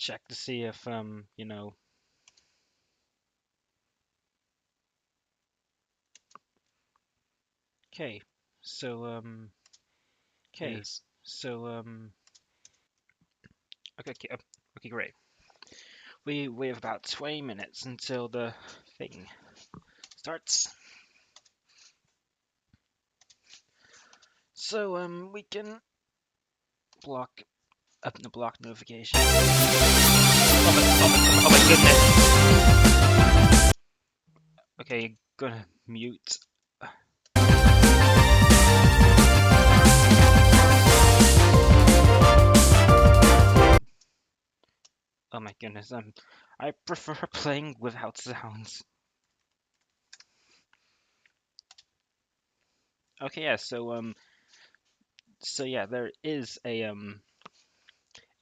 check to see if you know. Okay, so okay, Yes. so okay, great. We have about 20 minutes until the thing starts. So we can block up the block notification. Oh my goodness. Okay, gonna mute. Oh my goodness. I prefer playing without sounds. Okay, yeah. So yeah, there is a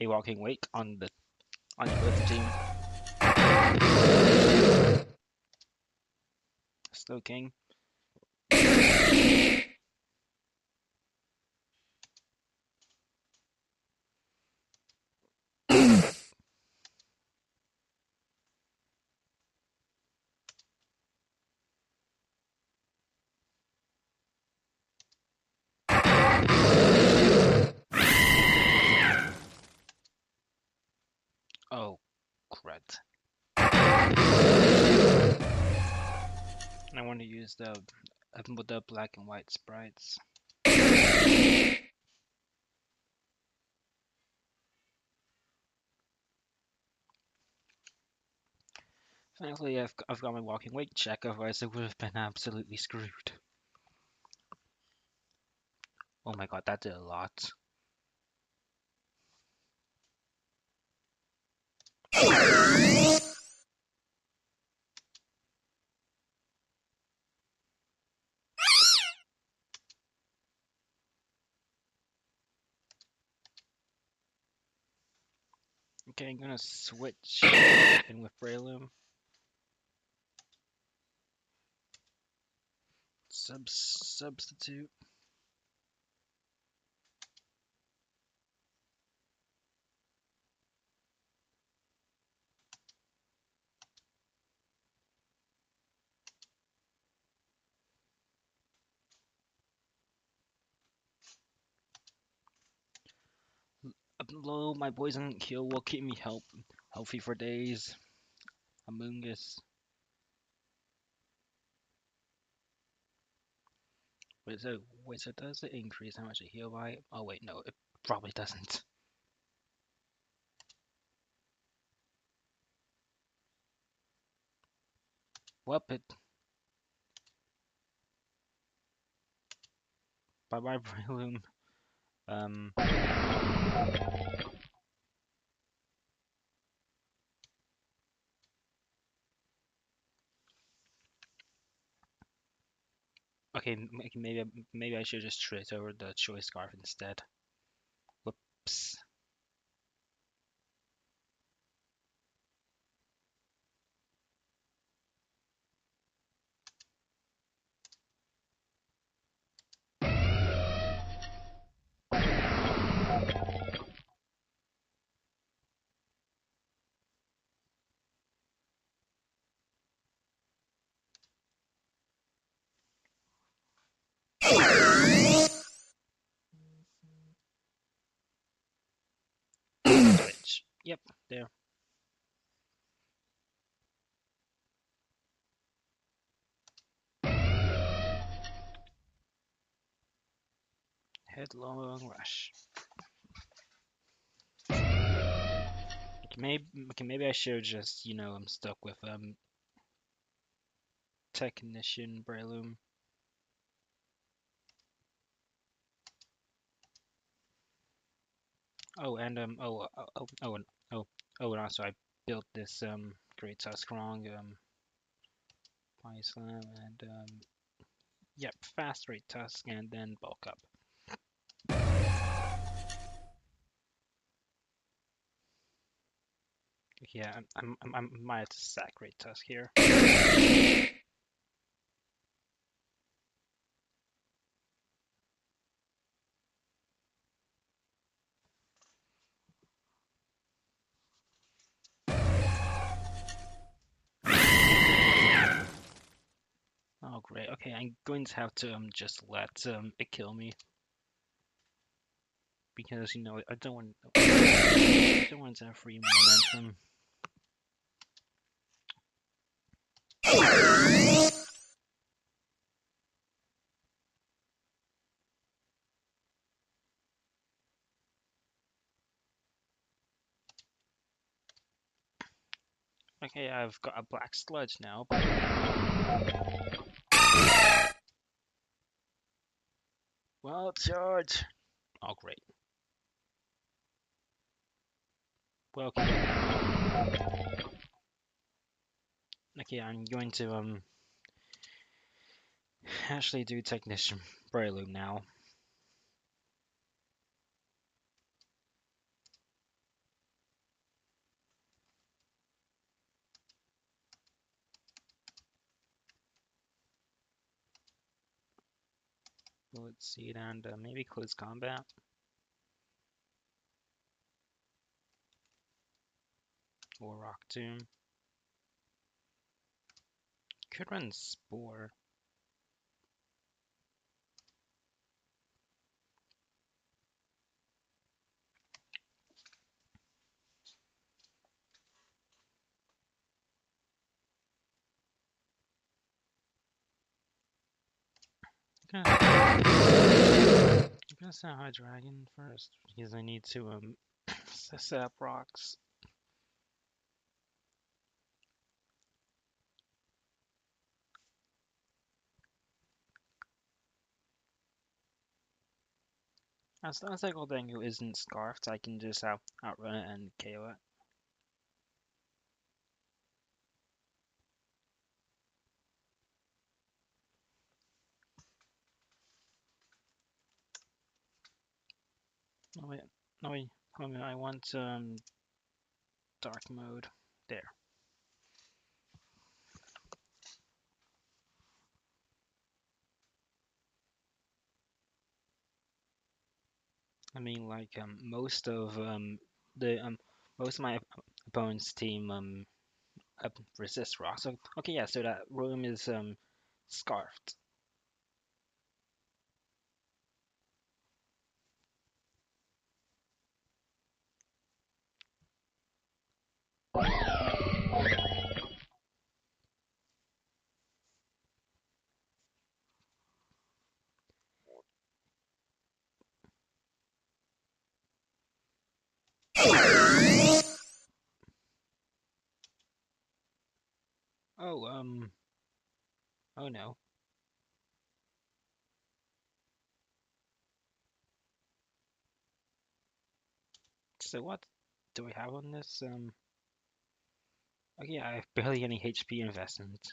walking wake on the other team. Snow King. Oh, crud. I want to use the black and white sprites. Thankfully, I've got my walking wake check, otherwise it would have been absolutely screwed. Oh my god, that did a lot. Okay, I'm gonna switch in with Breloom. Substitute. Low, my poison kill will keep me healthy for days. Amoongus. Wait, so does it increase how much I heal by? Oh wait, no, it probably doesn't. Well, it. Bye bye, Breloom. Um. Okay, maybe I should just trade over the choice scarf instead. Whoops. Switch. Yep, there. Headlong rush. Maybe I should just, I'm stuck with Technician Breloom. Oh, and and also I built this Great Tusk wrong Fire Slam and yep, fast Great Tusk and then bulk up. Yeah, I might have to sack Great Tusk here. Okay, I'm going to have to just let it kill me because I don't want to have free momentum. Okay, I've got a black sludge now. Well, charge. Oh, great. Well, okay, I'm going to actually do Technician Prelude now. Let's see it, and maybe Close Combat. Or Rock Tomb. Could run Spore. I'm gonna set High Dragon first because I need to set up rocks. As long as that Goldango isn't scarfed, I can just outrun it and KO it. No wait, no wait, I want dark mode. There. I mean, like the most of my opponent's team resist rock. So okay, yeah. So that room is scarfed. Oh oh no. So what do we have on this? Okay, I have barely any HP investment.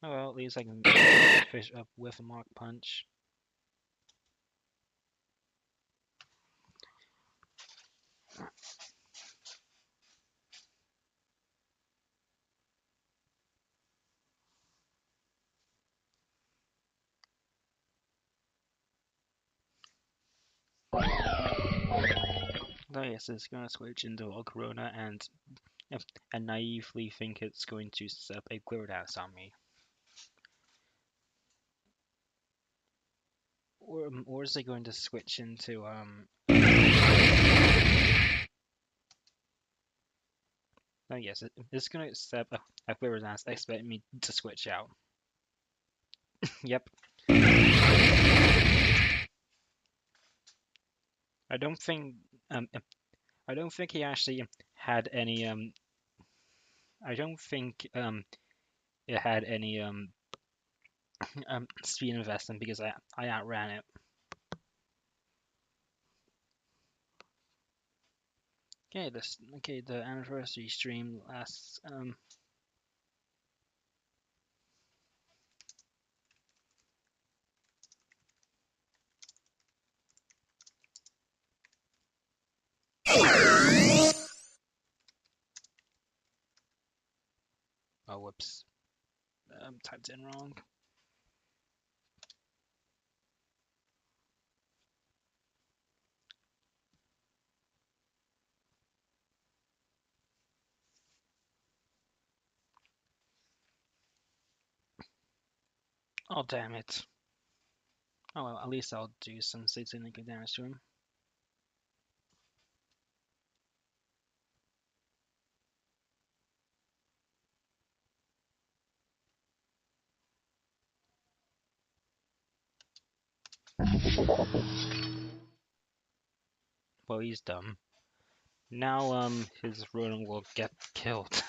Oh well, at least I can fish up with a Mach Punch. Oh yes, it's gonna switch into Volcarona and naively think it's going to set up a Gyarados on me. Or is it going to switch into Oh yes, it's gonna set up a Gyarados. Expect me to switch out. Yep. I don't think um I don't think he actually had any I don't think it had any speed investment because I outran it. Okay, the anniversary stream lasts oh whoops. Typed in wrong. Oh, damn it. Oh, well, at least I'll do some significant damage to him. Well, he's dumb. Now, his rodent will get killed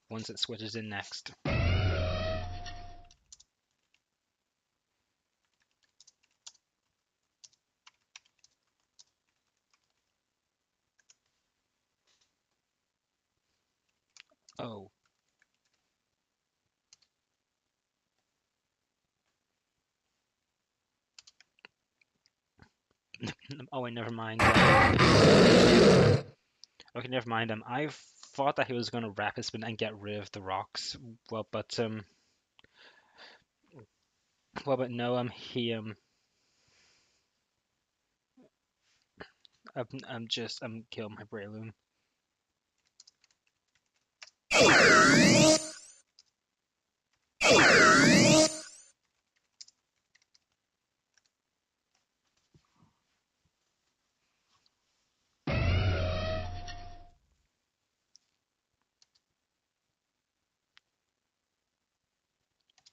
once it switches in next. Oh. Oh, wait, never mind. Okay, never mind. I thought that he was gonna rapid spin and get rid of the rocks. Well, but no. I'm killed my Breloom.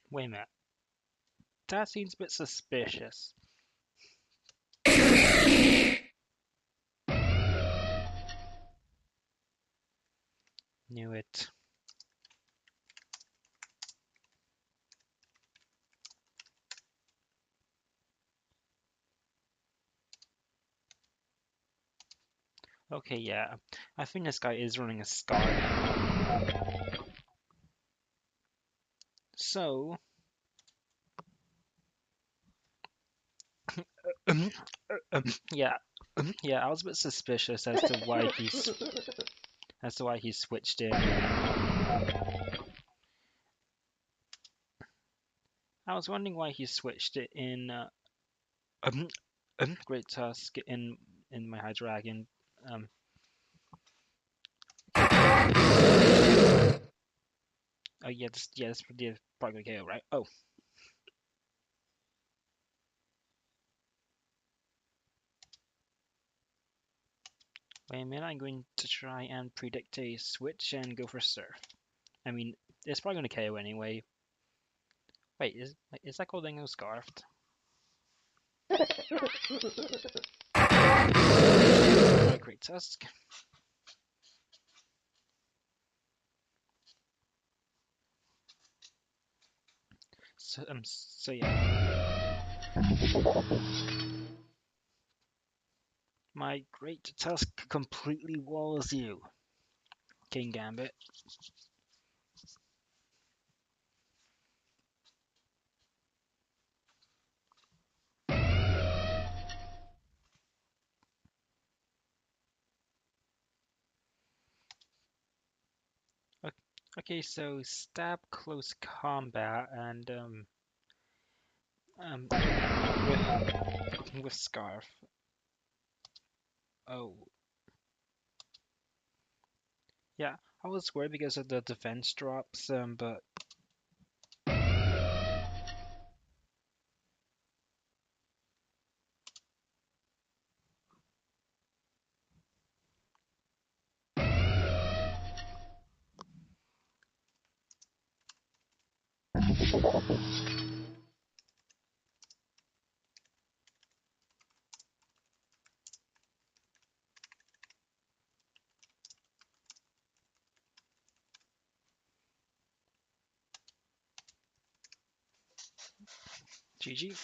Wait a minute. That seems a bit suspicious. Knew it. Okay, yeah. I think this guy is running a Scar. So, um, yeah, yeah. I was a bit suspicious as to why he switched in. I was wondering why he switched it in. Great Tusk in my High Dragon. Oh yeah, this probably gonna KO, right? Oh, wait a minute. I'm going to try and predict a switch and go for Surf. I mean, it's probably gonna KO anyway. Wait, is that Goldingo scarfed? Alright, Great Tusk. So yeah. My Great Tusk completely walls you, King Gambit. Okay, so stab, close combat, and with Scarf. Oh, yeah. I was worried because of the defense drops, but GG.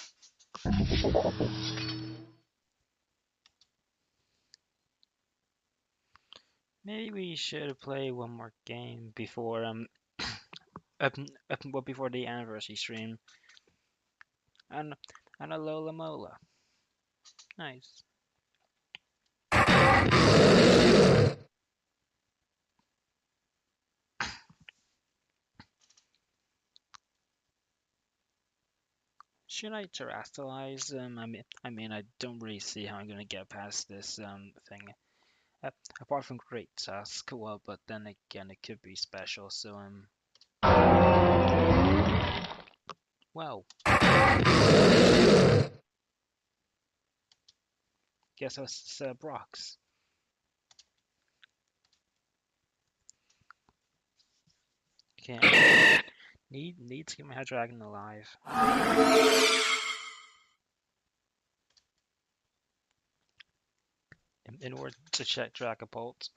Maybe we should play one more game before well, before the anniversary stream. And a Lola Mola. Nice. Should I terrestrialize? I don't really see how I'm gonna get past this thing. Apart from Great Tusk, well, but then again, it could be special. So Well, guess that's Brock's. Okay, I need to get my dragon alive. In order to check Dragapult.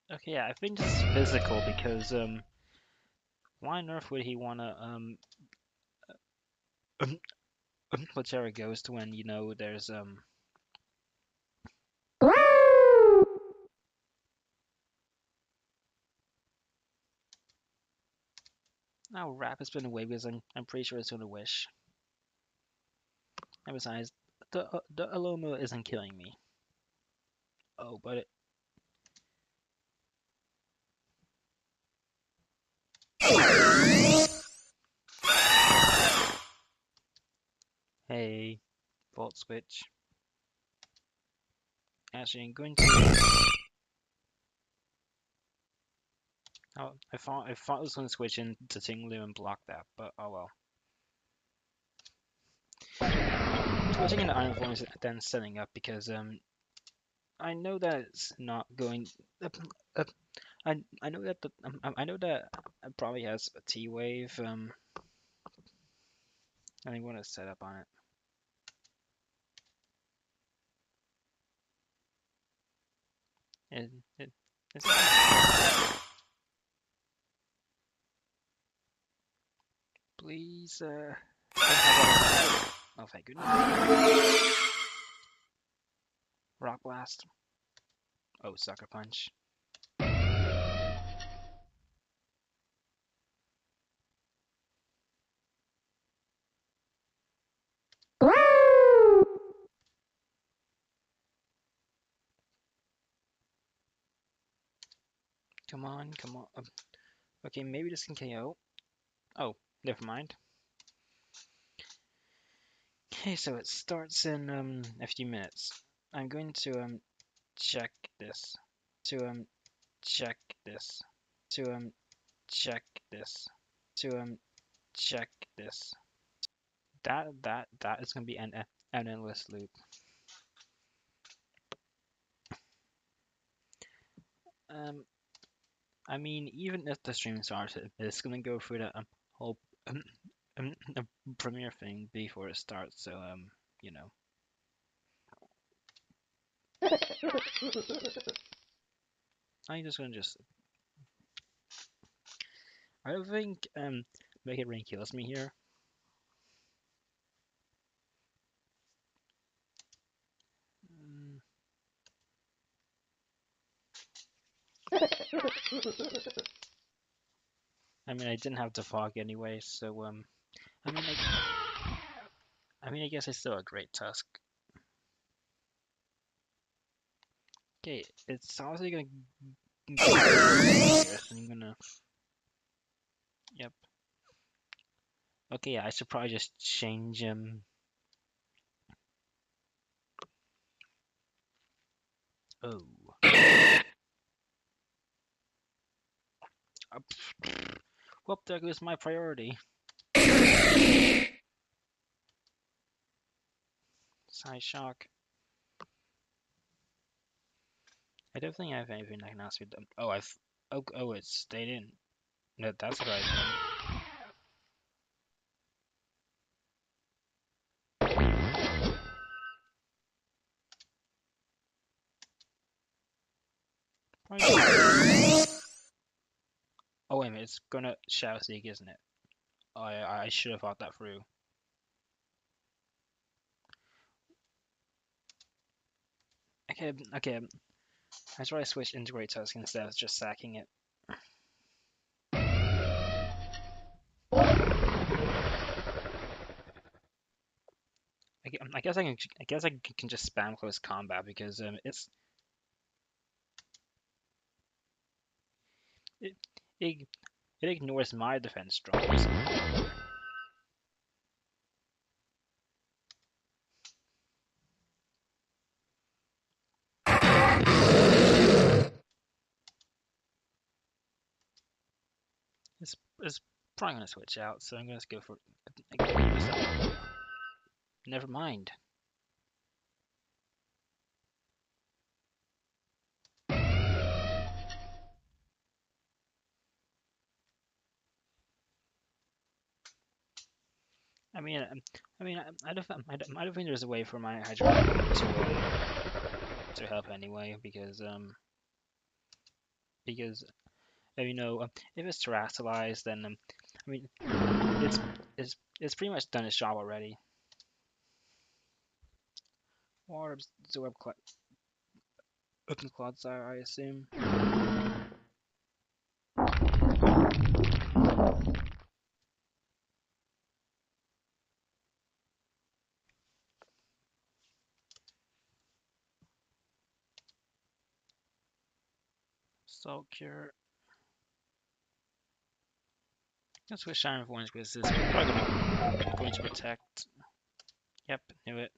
Okay, yeah, I think it's physical because why on earth would he wanna whichever Ghost when you know there's now Rap has been away because I'm pretty sure it's gonna wish. And besides, the Alomo isn't killing me. Oh, but it. Hey, Volt Switch. Actually, I'm going to. Oh, I thought I was going to switch into Tinglu and block that, but oh well. Switching into Iron Form is then setting up because I know that it's not going. Uh, I know that I know that it probably has a T wave. And I want to set up on it. It it's please oh thank goodness. Rock Blast. Oh, Sucker Punch. Come on, come on. Okay, maybe this can KO. Oh, never mind. Okay, so it starts in a few minutes. I'm going to check this. To check this. To check this. To check this. That is gonna be an endless loop. I mean, even if the stream started, it's gonna go through the whole premiere thing before it starts. So you know. I'm just gonna just. I don't think Make It Rain kills me here. I mean, I didn't have to fog anyway, so I mean, I guess it's still a great Tusk. Okay, it's obviously gonna. I'm gonna. Yep. Okay, yeah, I should probably just change Oh. Whoop, there goes my priority. Side shock. I don't think I have anything I can ask with them. Oh, oh, it stayed in. No, that's what I think. Oh, wait a minute, it's gonna Shadow Seek, isn't it? Oh, I should have thought that through. Okay. I try to switch Integrate Tusk instead of just sacking it. I guess I can just spam close combat because it, it ignores my defense drops. is probably gonna switch out, so I'm gonna go for. Never mind. I mean, I don't think there's a way for my hydraulic to help anyway because if it's terrestrialized, then I mean it's it's pretty much done its job already. Or absorb open clouds, I assume. Salt cure. Let's switch Shining Forge because this is probably going to protect. Yep, knew it.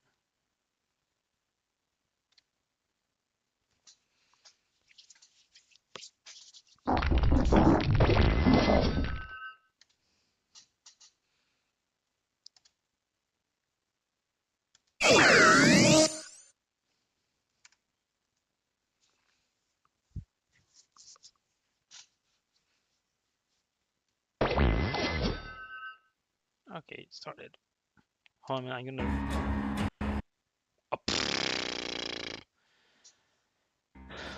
Okay, it started. Hold on, I'm gonna. Oh,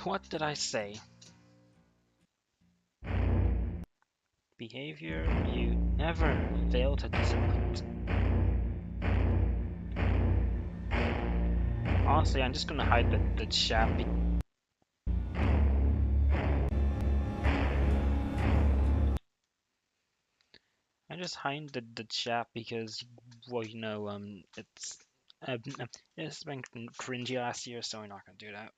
what did I say? Behavior you never fail to select. Honestly, I'm just gonna hide the chat. I'm just hiding the chat because, well, it's been cringy last year, so we're not gonna do that.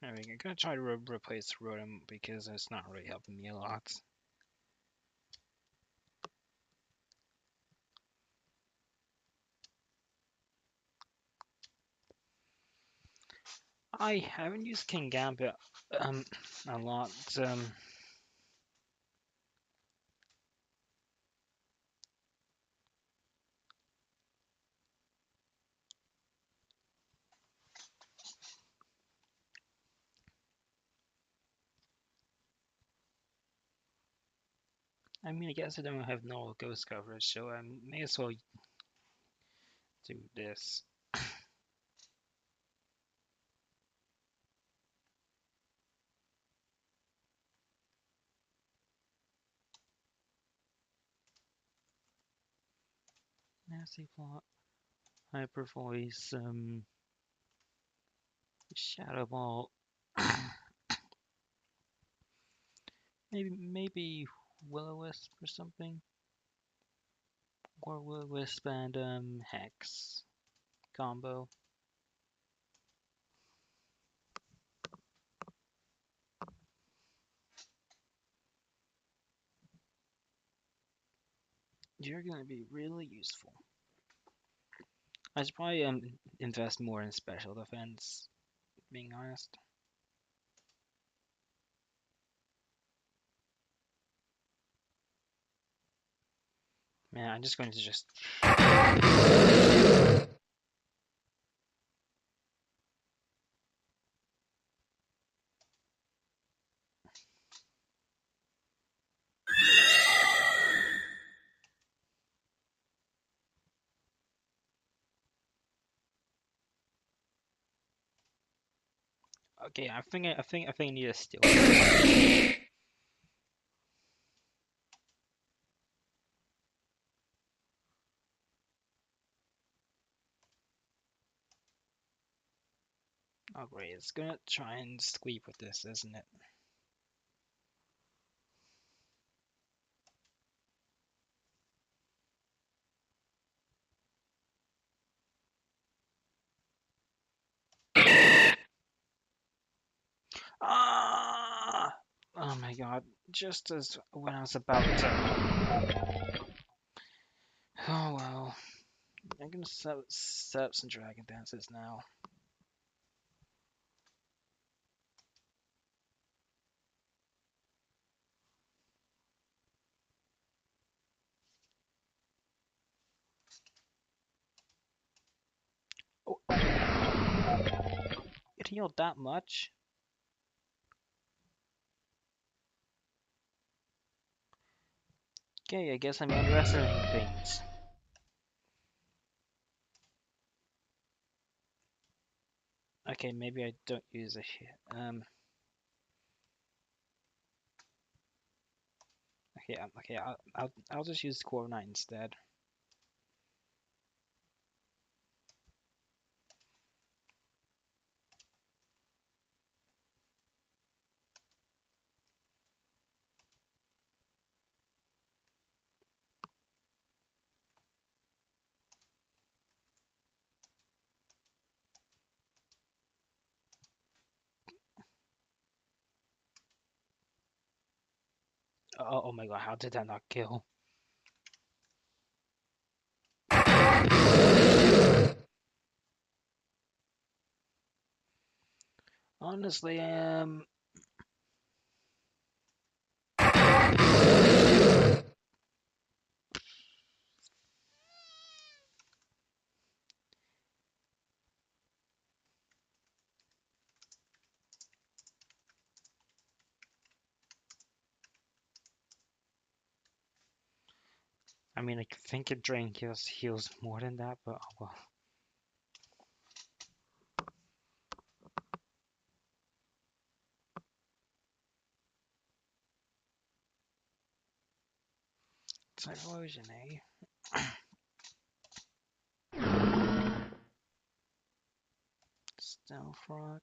There we go. I'm gonna try to replace Rotom because it's not really helping me a lot. I haven't used King Gambit a lot. I mean, I guess I don't have no ghost coverage, so I may as well do this. Nasty plot, hyper voice, shadow ball. maybe Will-O-Wisp or something, or Will-O-Wisp and Hex combo. You're gonna be really useful. I should probably invest more in special defense, being honest. Man, I'm just going to just. Okay, I think I need a steal. Oh great, it's gonna try and squeak with this, isn't it? Ah! Oh my god, just as when I was about to. Oh well. I'm gonna set up some dragon dances now. healed that much. Okay, I guess I'm underestimating things. Okay, maybe I don't use a okay, I'll just use Core 9 instead. Oh my god, how did that not kill? Honestly, I mean, I think a drain heals more than that, but oh well. Typhlosion, eh? Stealth Rock.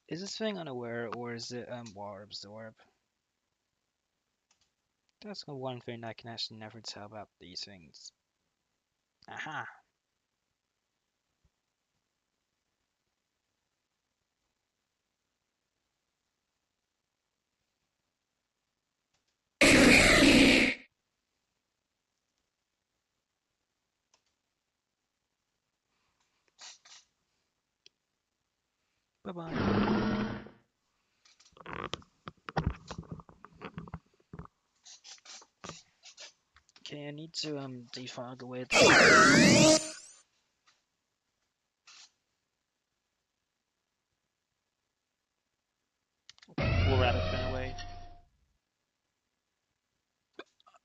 Is this thing unaware or is it Water Absorb? That's the one thing I can actually never tell about these things. Aha! Bye bye. Okay, I need to defog away the War Rabbit been away.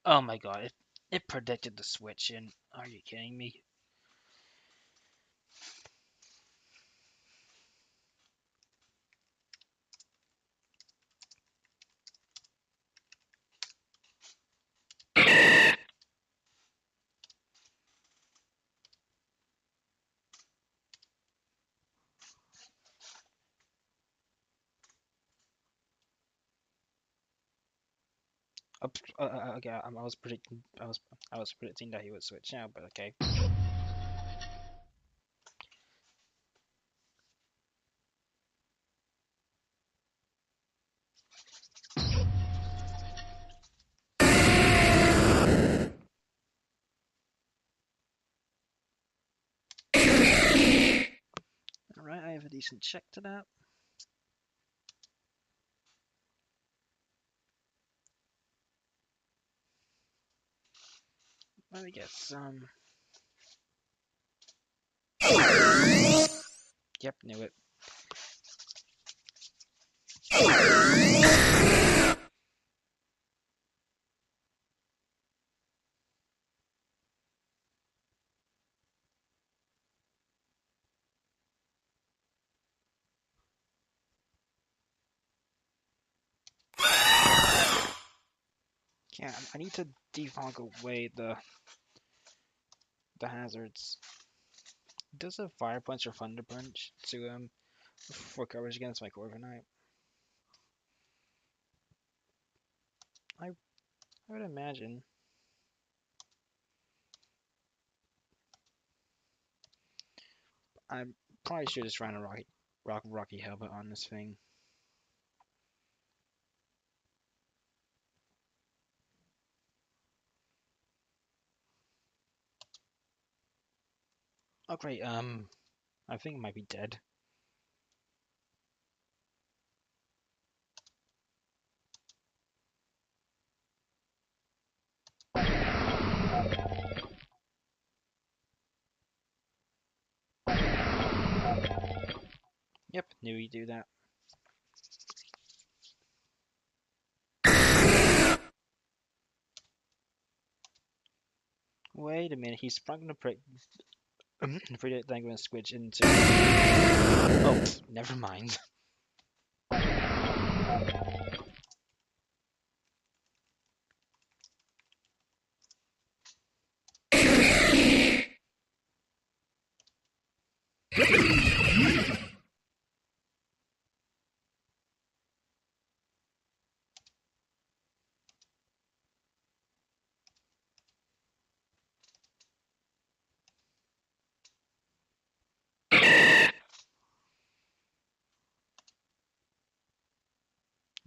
Oh my god, it predicted the switch in. Are you kidding me? Okay, I was predicting that he would switch out, but okay. Alright, I have a decent check to that. Let me get some. Yep, knew it. Yeah, I need to defog away the hazards. Does a Fire Punch or Thunder Punch to for coverage against my Corviknight? I would imagine. I probably should just run a Rocky Helmet on this thing. Oh great, I think it might be dead. Yep, knew he'd do that. Wait a minute, he's probably gonna predict that I'm gonna switch into. Oh, never mind.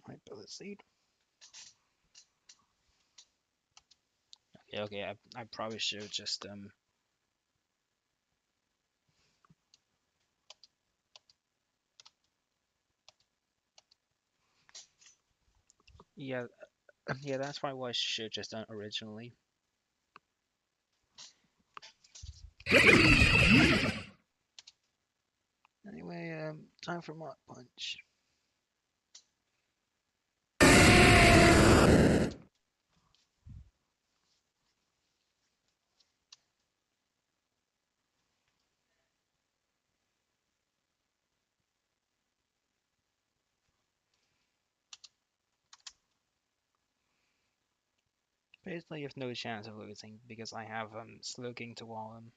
Right, bullet seed. Okay, I probably should just yeah, yeah, that's probably what I should just done originally. Anyway, time for Mach Punch. Basically, you have no chance of losing because I have Slowking to wall him.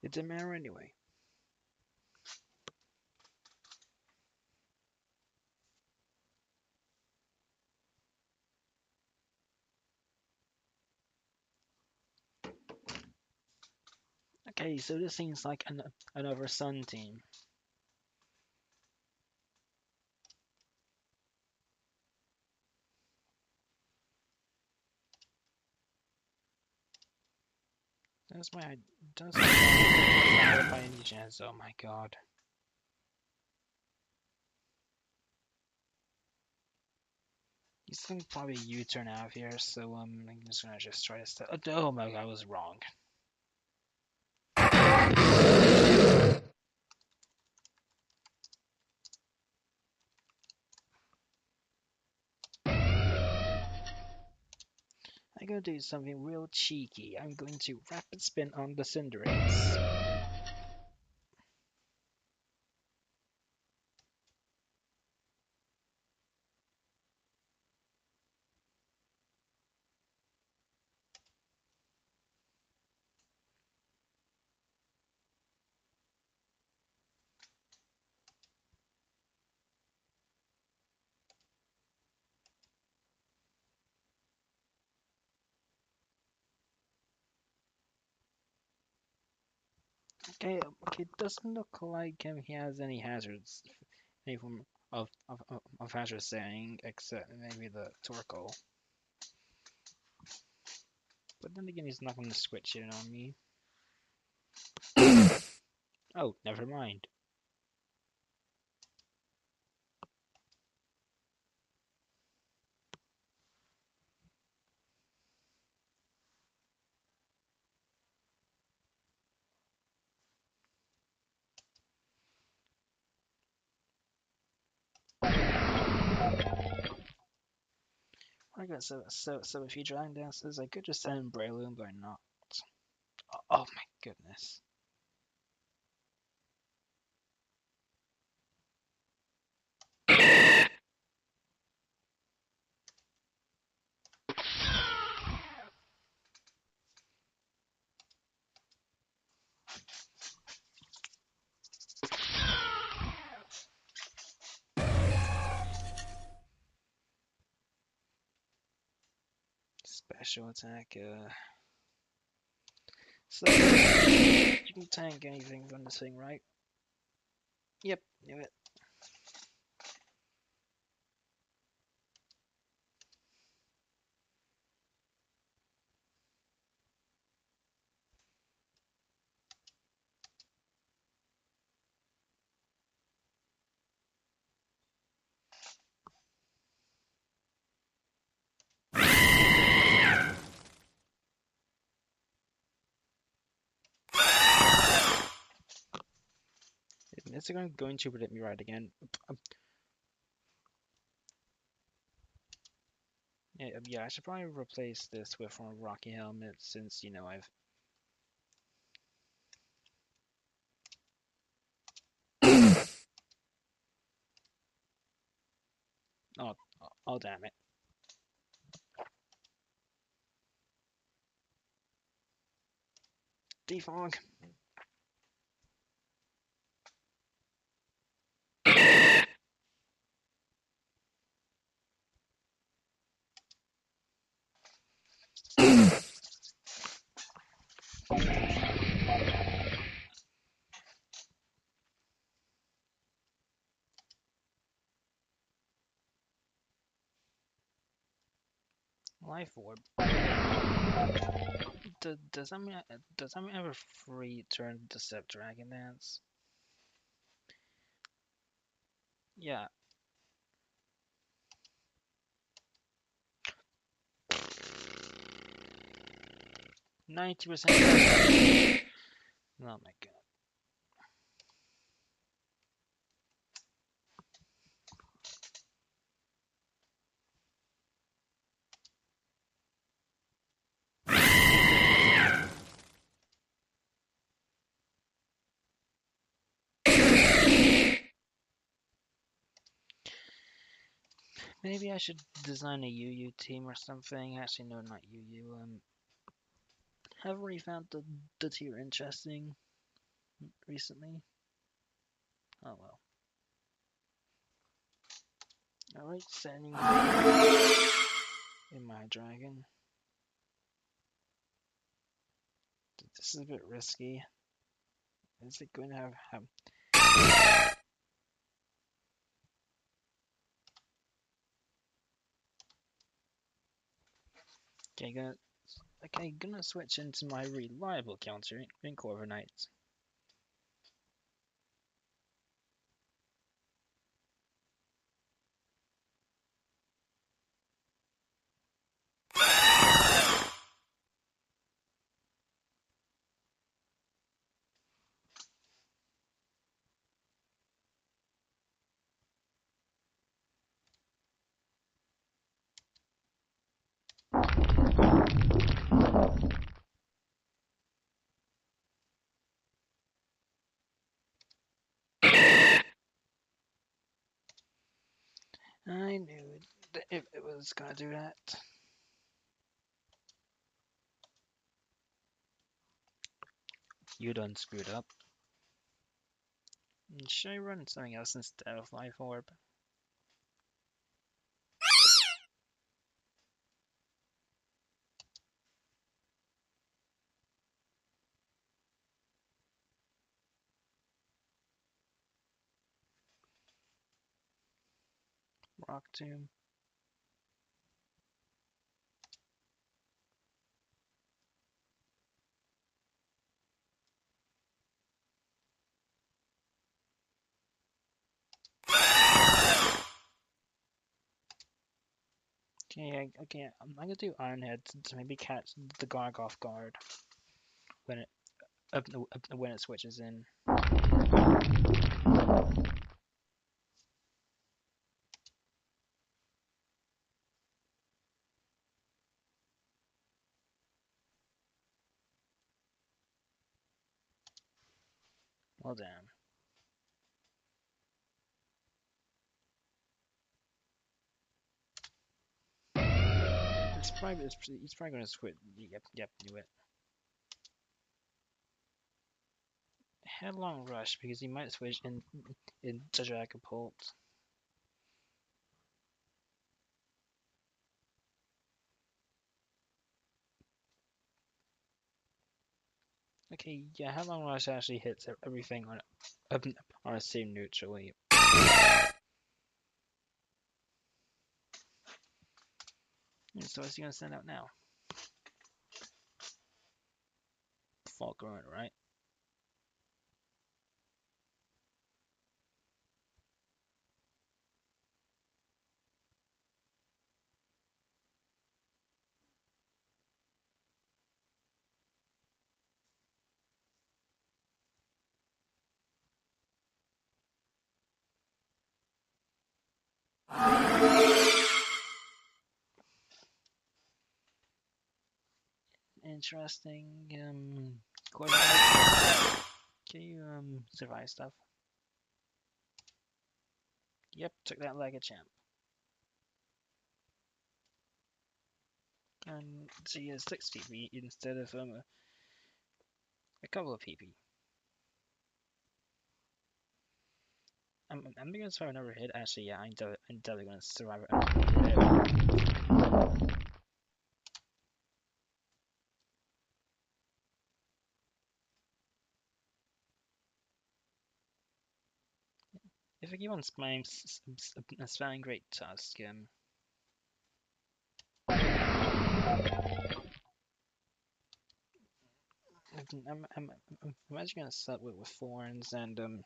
It didn't matter anyway. Okay, so this seems like another Sun team. That's why I don't by any chance. Oh my god. He's gonna probably U-turn out of here, so I'm just gonna try to step. Oh my god, I was wrong. I'm gonna do something real cheeky. I'm going to rapid spin on the Cinderace. Okay, okay, it doesn't look like he has any hazards, any form of hazard saying, except maybe the Torkoal. But then again, he's not going to switch it on me. Oh, never mind. Okay, so if he Dragon Dances, I could just send him Breloom, but I'm not. Oh my goodness. Special attack, so you can tank anything from this thing, right? Yep, knew it. Is it going to predict me right again? Yeah, I should probably replace this with a Rocky helmet since, you know, I've... Oh, oh, damn it. Defog. Life orb. Does that mean I have a free turn to Decept Dragon Dance? Yeah. 90%. Oh my god. Maybe I should design a UU team or something. Actually, no, not UU. Have already found the tier interesting recently. Oh well. Alright, sending in my dragon. This is a bit risky. Is it going to have gonna switch into my reliable counter in Corviknight. I knew it was gonna do that. You done screwed up. Should I run something else instead of Life Orb? Rock Tomb. Okay, I'm gonna do Iron Head to maybe catch the Garg off guard when it switches in. Well, damn. He's probably gonna switch. Yep, knew it. Headlong Rush because he might switch in Dragapult. Okay, yeah, Headlong Rush actually hits everything on a same neutrally. So what's he gonna send out now? Falcon, right? interesting. Coordinate. Can you survive stuff? Yep, took that like a champ. And so he has 6 PP instead of a couple of PP. I'm gonna survive another hit. Actually, yeah, I'm definitely gonna survive another hit. If I keep on spamming Great Tusk, I'm actually gonna set with Thorns and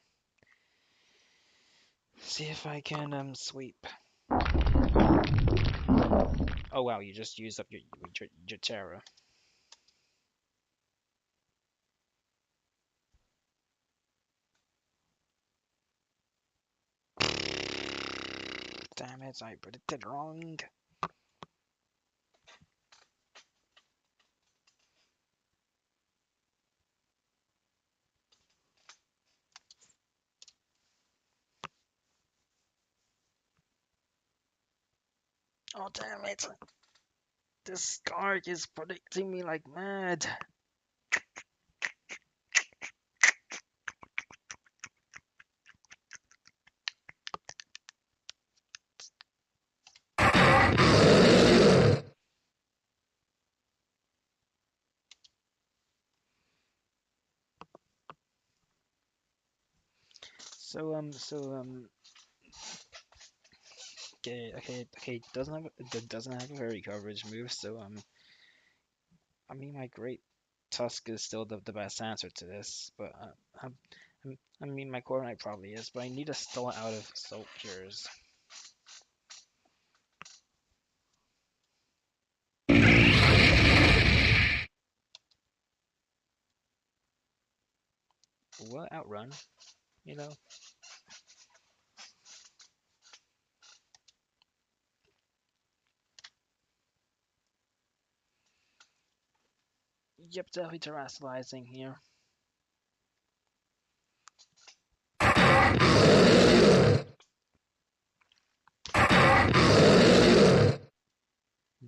see if I can sweep. Oh wow, you just used up your Terra. Damn it, I predicted wrong. Oh damn it! This Stark is predicting me like mad. Okay. Doesn't have a very coverage move. So I mean, my Great Tusk is still the best answer to this, but I mean, my Core Knight probably is, but I need to stall it out of soldiers. Will it outrun? You know? Yep, definitely terrestrializing here.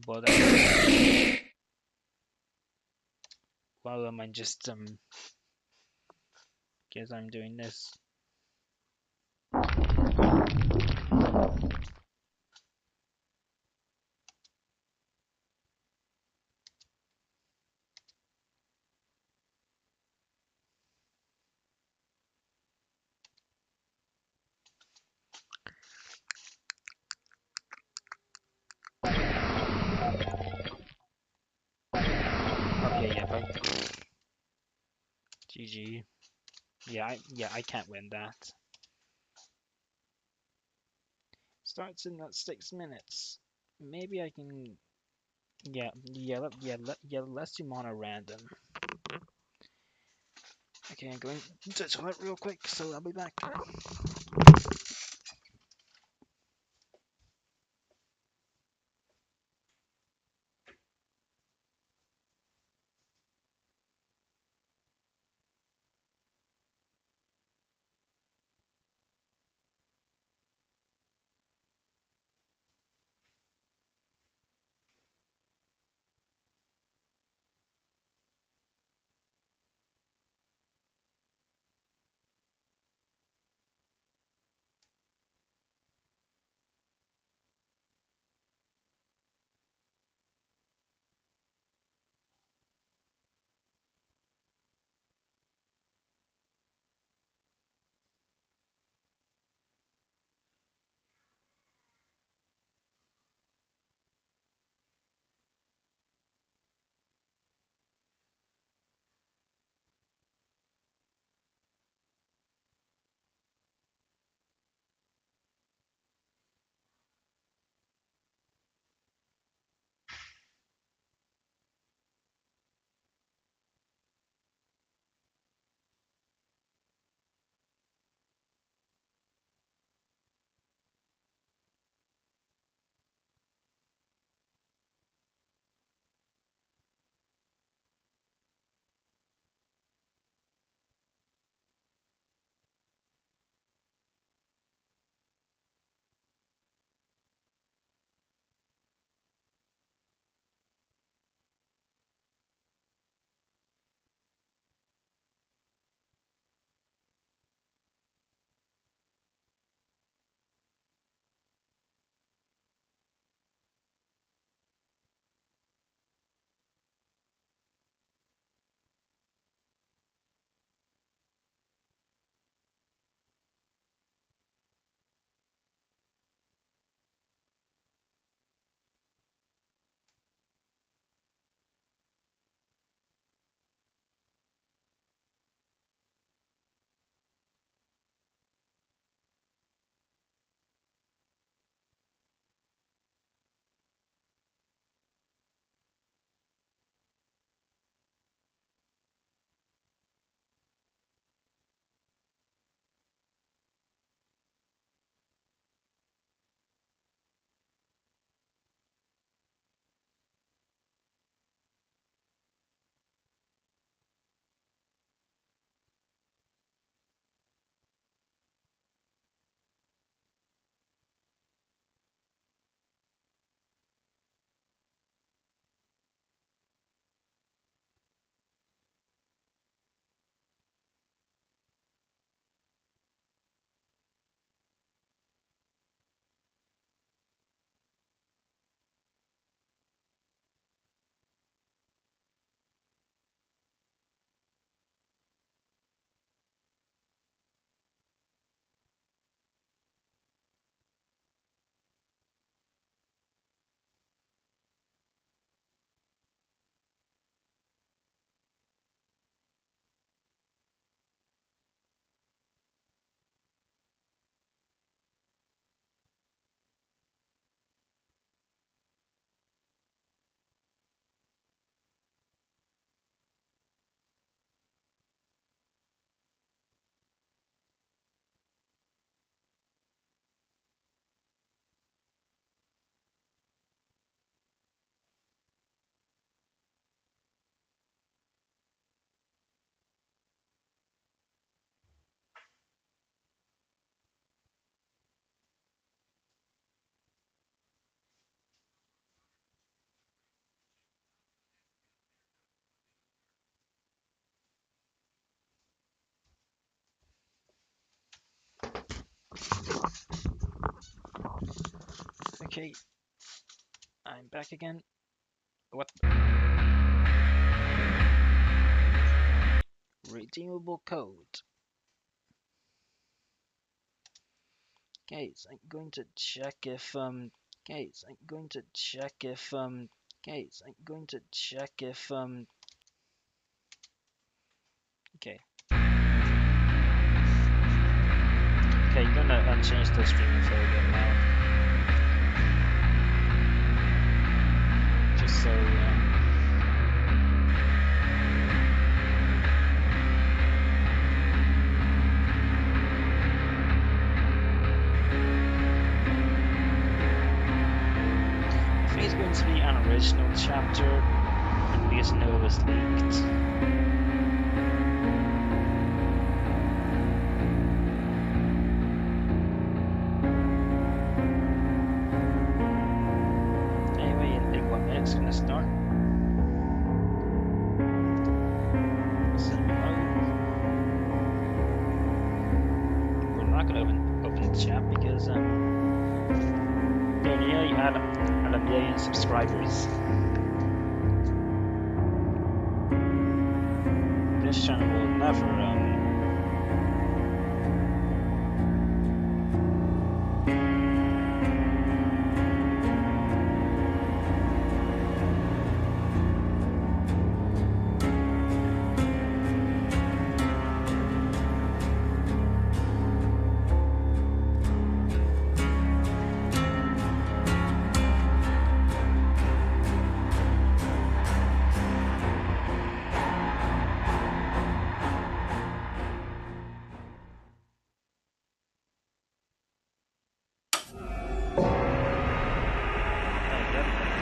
But well, I just guess I'm doing this. Okay, yeah, GG. Yeah, I can't win that. Starts in that 6 minutes. Maybe I can. Let's do mono random. Okay, I'm going to toilet real quick, so I'll be back. Okay, I'm back again. What? Redeemable code. Okay, so I'm going to check if okay, so I'm going to check if okay, so I'm going to check if okay. Okay, I'm gonna change the streaming photo now. Just so I think it's going to be an original chapter, and we just know it was leaked. Anyway, in 1 minute it's gonna start. So, we're not gonna open the chat because they're nearly at a million subscribers. This channel will never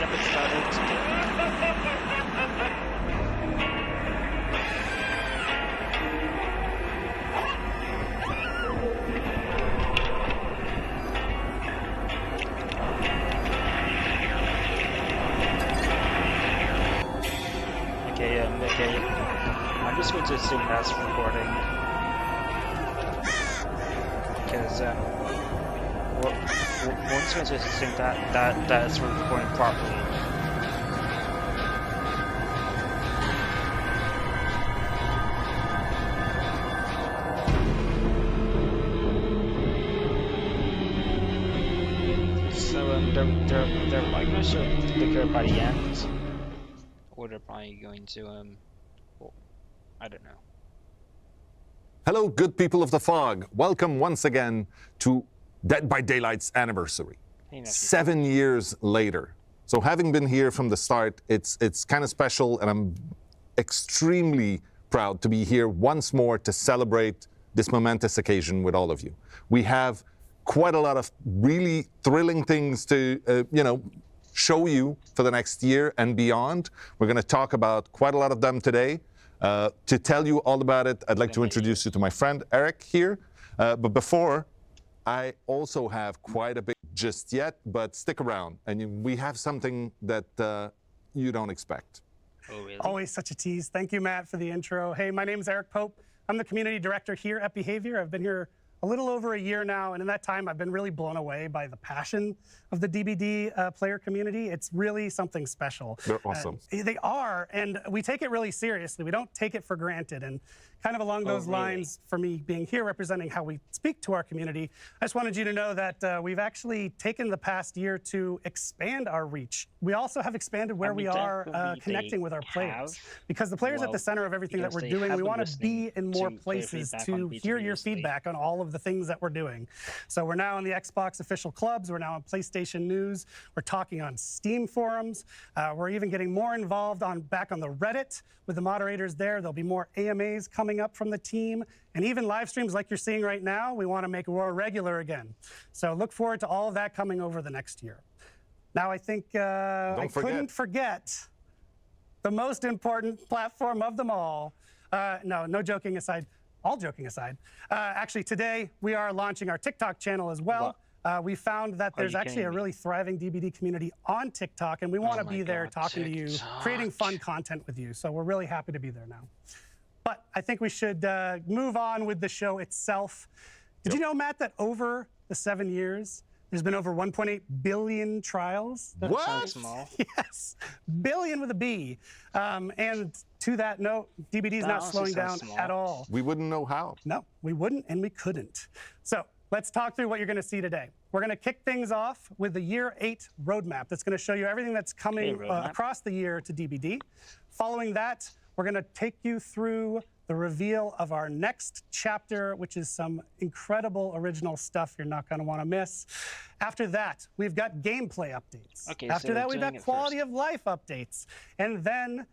Yep, it started. Okay, I'm just going to assume that's recording. Because, we're just going to assume that's recording properly. So, they're probably going to show the code by the end. Or they're probably going to, well, I don't know. Hello, good people of the fog. Welcome once again to Dead by Daylight's anniversary. Hey, 7 years later. So having been here from the start, it's kind of special, and I'm extremely proud to be here once more to celebrate this momentous occasion with all of you. We have quite a lot of really thrilling things to, show you for the next year and beyond. We're going to talk about quite a lot of them today. To tell you all about it, I'd like to introduce you to my friend Eric here. But before, I also have quite a bit just yet, but stick around, and we have something that you don't expect. Oh, really? Always such a tease. Thank you, Matt, for the intro. Hey, my name is Eric Pope. I'm the community director here at Behavior. I've been here a little over a year now, and in that time, I've been really blown away by the passion of the DBD player community. It's really something special. They're awesome. They are, and we take it really seriously. We don't take it for granted. And kind of along those lines, for me being here representing how we speak to our community, I just wanted you to know that we've actually taken the past year to expand our reach. We also have expanded where we are connecting with our players, because the players at the center of everything that we're doing. We want to be in more places to hear your feedback on all of the things that we're doing. So we're now in the Xbox official clubs. We're now on PlayStation News. We're talking on Steam forums. We're even getting more involved back on the Reddit with the moderators there. There'll be more AMAs coming up from the team, and even live streams like you're seeing right now. We want to make more regular again. So look forward to all of that coming over the next year. Now, I think I couldn't forget the most important platform of them all. No joking aside. All joking aside, actually today we are launching our TikTok channel as well. We found that there's actually a really thriving DBD community on TikTok, and we want to be there talking to you, creating fun content with you. So we're really happy to be there now. But I think we should move on with the show itself. Did you know, Matt, that over the 7 years, There's been over 1.8 billion trials. That What? sounds small. Yes, billion with a B. And to that note, DBD is That not honestly slowing down sounds small. at all. We wouldn't know how. No, we wouldn't and we couldn't. So let's talk through what you're going to see today. We're going to kick things off with the Year 8 roadmap that's going to show you everything that's coming across the year to DBD. Following that, we're going to take you through the reveal of our next chapter, which is some incredible original stuff you're not going to want to miss. After that, we've got gameplay updates. Okay, After so that, we're we've doing got it quality first. of life updates. And then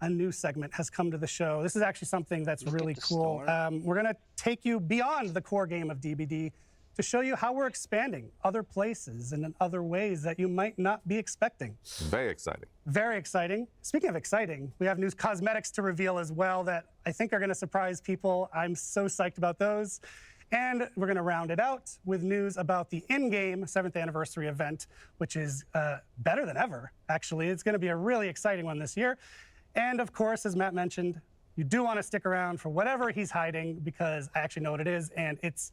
a new segment has come to the show. This is actually something that's Look at really the cool. store. We're going to take you beyond the core game of DBD to show you how we're expanding other places and in other ways that you might not be expecting. Very exciting. Very exciting. Speaking of exciting, we have new cosmetics to reveal as well that I think are going to surprise people. I'm so psyched about those. And we're going to round it out with news about the in-game 7th anniversary event, which is better than ever, actually. It's going to be a really exciting one this year. And of course, as Matt mentioned, you do want to stick around for whatever he's hiding because I actually know what it is, and it's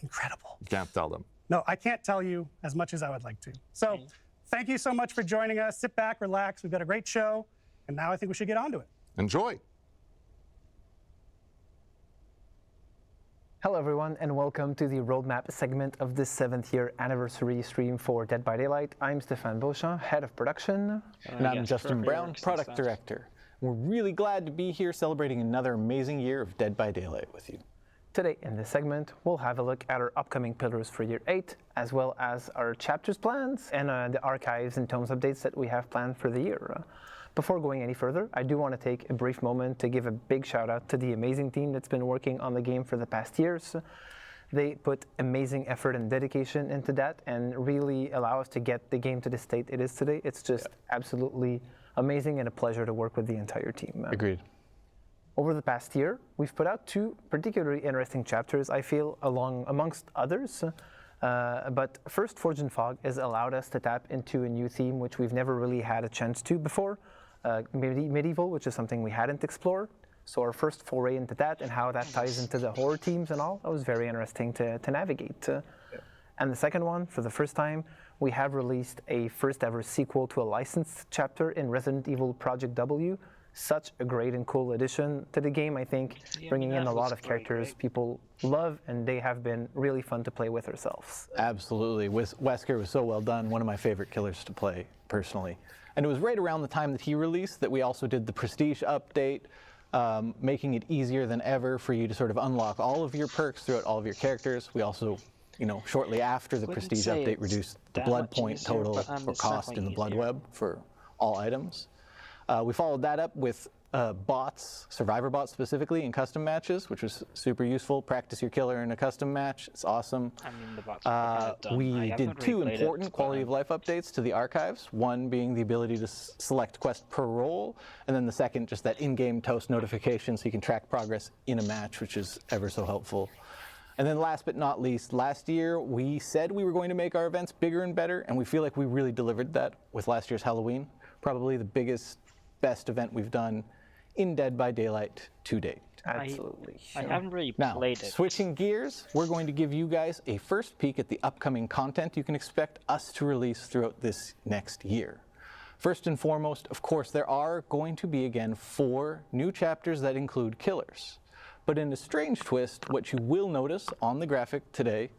incredible. Can't tell them. No, I can't tell you as much as I would like to. So thank you so much for joining us. Sit back, relax. We've got a great show. And now I think we should get on to it. Enjoy. Hello everyone and welcome to the roadmap segment of this 7th year anniversary stream for Dead by Daylight. I'm Stéphane Beauchamp, head of production. And I'm Justin Brown, product director. We're really glad to be here celebrating another amazing year of Dead by Daylight with you. Today in this segment, we'll have a look at our upcoming pillars for year 8, as well as our chapters plans and the archives and tomes updates that we have planned for the year. Before going any further, I do want to take a brief moment to give a big shout out to the amazing team that's been working on the game for the past years. They put amazing effort and dedication into that and really allow us to get the game to the state it is today. It's just absolutely amazing and a pleasure to work with the entire team. Agreed. Over the past year, we've put out 2 particularly interesting chapters, I feel, amongst others. But first, Forge and Fog has allowed us to tap into a new theme which we've never really had a chance to before. Medieval, which is something we hadn't explored. So our first foray into that and how that ties into the horror themes and all, that was very interesting to navigate. And the second one, for the first time, we have released a first ever sequel to a licensed chapter in Resident Evil Project W. Such a great and cool addition to the game, I think, bringing in a lot of characters people love, and they have been really fun to play with ourselves. Absolutely. Wesker was so well done, one of my favorite killers to play, personally. And it was right around the time that he released that we also did the Prestige update, making it easier than ever for you to sort of unlock all of your perks throughout all of your characters. We also, shortly after the Wouldn't Prestige say update, it's reduced the that blood much point easier, total but, or it's cost in the definitely blood easier. web for all items. We followed that up with bots, survivor bots specifically, in custom matches, which was super useful. Practice your killer in a custom match. It's awesome. I mean, the bots are kinda done. I We haven't did 2 replayed it, important but quality of life updates to the archives. One being the ability to select quest per role, and then the second, just that in-game toast notification so you can track progress in a match, which is ever so helpful. And then last but not least, last year we said we were going to make our events bigger and better, and we feel like we really delivered that with last year's Halloween. Probably the biggest, best event we've done in Dead by Daylight to date. Absolutely. I haven't really Now, played it. switching gears, we're going to give you guys a first peek at the upcoming content you can expect us to release throughout this next year. First and foremost, of course, there are going to be, again, 4 new chapters that include killers. But in a strange twist, what you will notice on the graphic today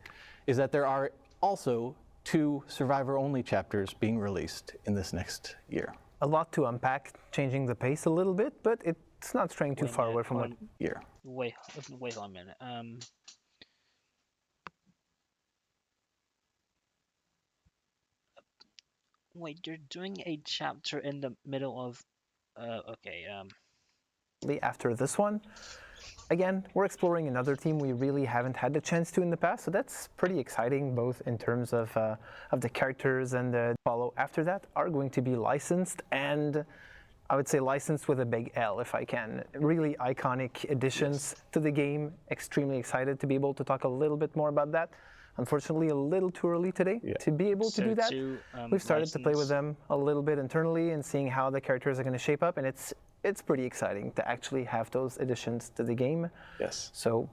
is that there are also 2 survivor-only chapters being released in this next year. A lot to unpack, changing the pace a little bit, but it's not straying too Wait a far minute, away from what... Year. Wait a minute. Wait, you're doing a chapter in the middle of. Okay. After this one. Again, we're exploring another theme we really haven't had the chance to in the past, so that's pretty exciting, both in terms of the characters and the follow after that are going to be licensed, and I would say licensed with a big L if I can. Really iconic additions to the game. Extremely excited to be able to talk a little bit more about that. Unfortunately, a little too early today to be able to do that. We've started to play with them a little bit internally and seeing how the characters are going to shape up, and it's pretty exciting to actually have those additions to the game. Yes. So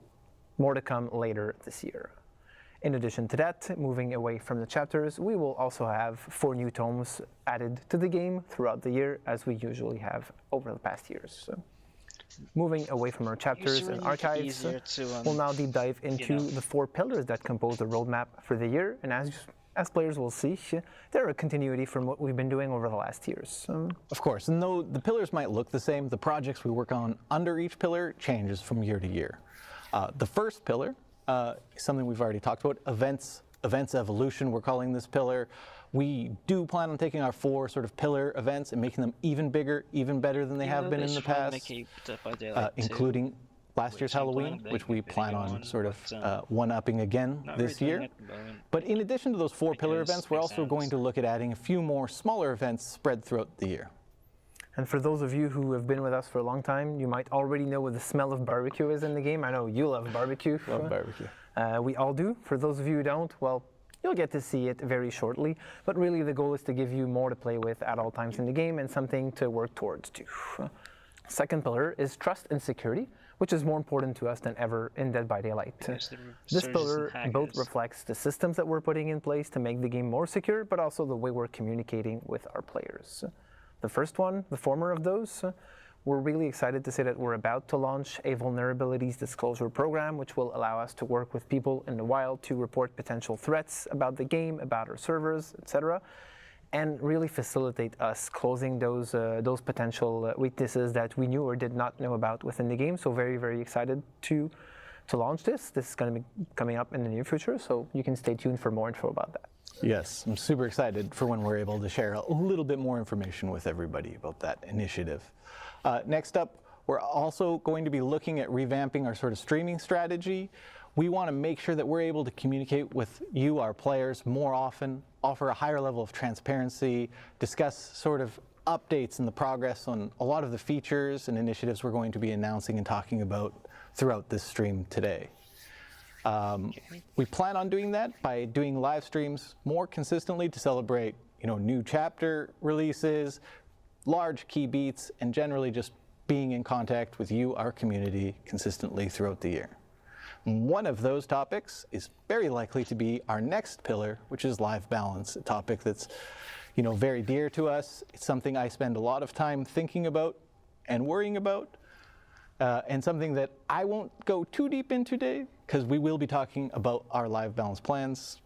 more to come later this year. In addition to that, moving away from the chapters, we will also have 4 new tomes added to the game throughout the year, as we usually have over the past years. So, moving away from our chapters Usually and make it archives, easier to, we'll now deep dive into know. the 4 pillars that compose the roadmap for the year. And as players will see, they're a continuity from what we've been doing over the last years. Of course, and though the pillars might look the same, the projects we work on under each pillar changes from year to year. The first pillar is something we've already talked about, events evolution, we're calling this pillar. We do plan on taking our 4 sort of pillar events and making them even bigger, even better than they have been in the past, including last year's Halloween, which we plan on sort of one-upping again this year. But in addition to those 4 pillar events, we're also going to look at adding a few more smaller events spread throughout the year. And for those of you who have been with us for a long time, you might already know what the smell of barbecue is in the game. I know you love barbecue. Love barbecue. We all do. For those of you who don't, well, you'll get to see it very shortly. But really the goal is to give you more to play with at all times in the game and something to work towards too. Second pillar is trust and security, which is more important to us than ever in Dead by Daylight. This pillar both reflects the systems that we're putting in place to make the game more secure, but also the way we're communicating with our players. The first one, the former of those, we're really excited to say that we're about to launch a vulnerabilities disclosure program, which will allow us to work with people in the wild to report potential threats about the game, about our servers, etc., and really facilitate us closing those potential weaknesses that we knew or did not know about within the game. So very, very excited to launch this. This is going to be coming up in the near future, so you can stay tuned for more info about that. Yes, I'm super excited for when we're able to share a little bit more information with everybody about that initiative. Next up, we're also going to be looking at revamping our sort of streaming strategy. We want to make sure that we're able to communicate with you, our players, more often, offer a higher level of transparency, discuss sort of updates and the progress on a lot of the features and initiatives we're going to be announcing and talking about throughout this stream today. We plan on doing that by doing live streams more consistently to celebrate, new chapter releases, large key beats, and generally just being in contact with you, our community, consistently throughout the year. One of those topics is very likely to be our next pillar, which is live balance, a topic that's, very dear to us. It's something I spend a lot of time thinking about and worrying about, and something that I won't go too deep into today, because we will be talking about our live balance plans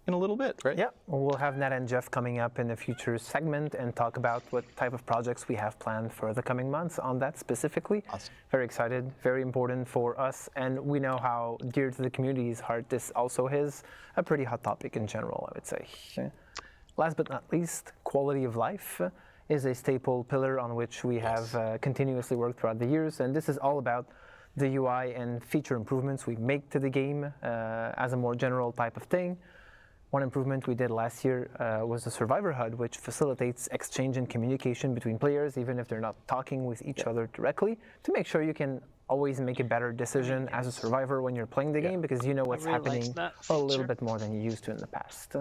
in a little bit, right? Yeah, we'll have Nat and Jeff coming up in a future segment and talk about what type of projects we have planned for the coming months on that specifically. Awesome. Very excited, very important for us, and we know how dear to the community's heart this also is a pretty hot topic in general, I would say. Last but not least, quality of life is a staple pillar on which we have continuously worked throughout the years, and this is all about the UI and feature improvements we make to the game as a more general type of thing. One improvement we did last year was the Survivor HUD, which facilitates exchange and communication between players, even if they're not talking with each other directly, to make sure you can always make a better decision as a survivor when you're playing the game, because you know what's happening a little bit more than you used to in the past.